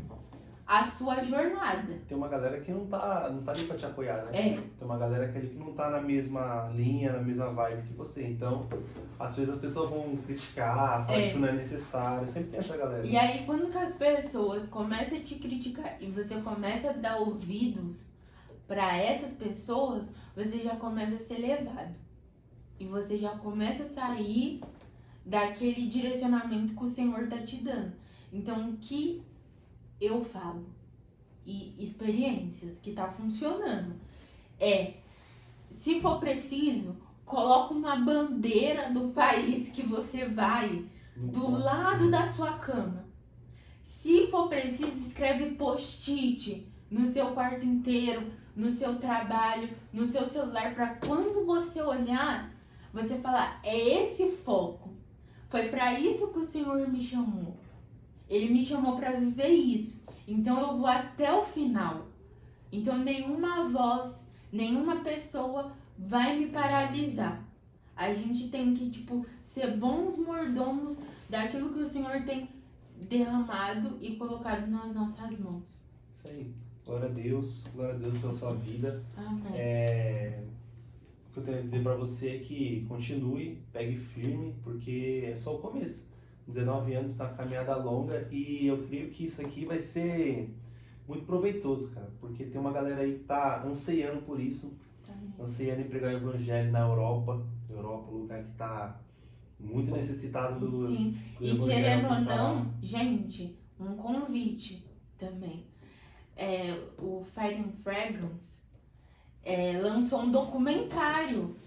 a sua jornada. Tem uma galera que não tá ali pra te apoiar, né? É. Tem uma galera que não tá na mesma linha, na mesma vibe que você. Então, às vezes as pessoas vão criticar, falar que isso não é necessário. Sempre tem essa galera. E aí, quando que as pessoas começam a te criticar e você começa a dar ouvidos para essas pessoas, você já começa a ser levado. E você já começa a sair daquele direcionamento que o Senhor tá te dando. Então, o que eu falo e experiências que tá funcionando se for preciso, coloca uma bandeira do país que você vai do lado da sua cama. Se for preciso, escreve post-it no seu quarto inteiro, no seu trabalho, no seu celular, para quando você olhar, você falar, é esse foco. Foi para isso que o Senhor me chamou. Ele me chamou para viver isso. Então eu vou até o final. Então nenhuma voz, nenhuma pessoa vai me paralisar. A gente tem que, ser bons mordomos daquilo que o Senhor tem derramado e colocado nas nossas mãos. Isso aí. Glória a Deus pela sua vida. Amém. O que eu tenho a dizer para você é que continue, pegue firme, porque é só o começo. 19 anos, tá uma caminhada longa e eu creio que isso aqui vai ser muito proveitoso, cara, porque tem uma galera aí que tá ansiando por isso, ansiando em pregar o evangelho na Europa, um lugar que tá muito necessitado do Sim, e querendo ou não, gente, um convite também. O Fire and Fragrance lançou um documentário.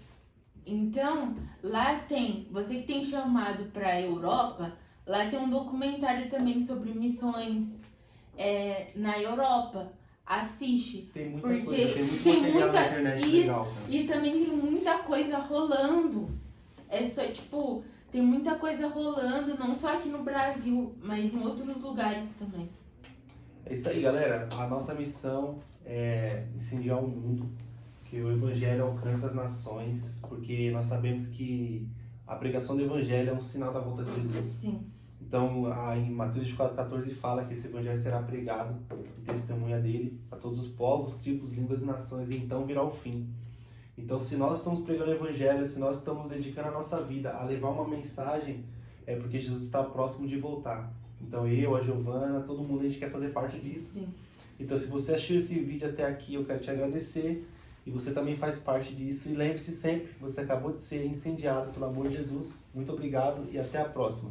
Então, lá tem, você que tem chamado para a Europa, lá tem um documentário também sobre missões na Europa. Assiste. Tem muita porque coisa, tem muito material na internet legal, cara. E também tem muita coisa rolando. Tem muita coisa rolando, não só aqui no Brasil, mas em outros lugares também. É isso aí, galera. A nossa missão é incendiar o mundo, que o evangelho alcança as nações, porque nós sabemos que a pregação do evangelho é um sinal da volta de Jesus. Sim. Então, em Mateus 24:14 fala que esse evangelho será pregado em testemunha dele a todos os povos, tribos, línguas e nações, e então virá o fim. Então, se nós estamos pregando o evangelho, se nós estamos dedicando a nossa vida a levar uma mensagem, é porque Jesus está próximo de voltar. Então, eu, a Giovana, todo mundo, a gente quer fazer parte disso. Sim. Então, se você assistiu esse vídeo até aqui, eu quero te agradecer. E você também faz parte disso. E lembre-se sempre, você acabou de ser incendiado pelo amor de Jesus. Muito obrigado e até a próxima.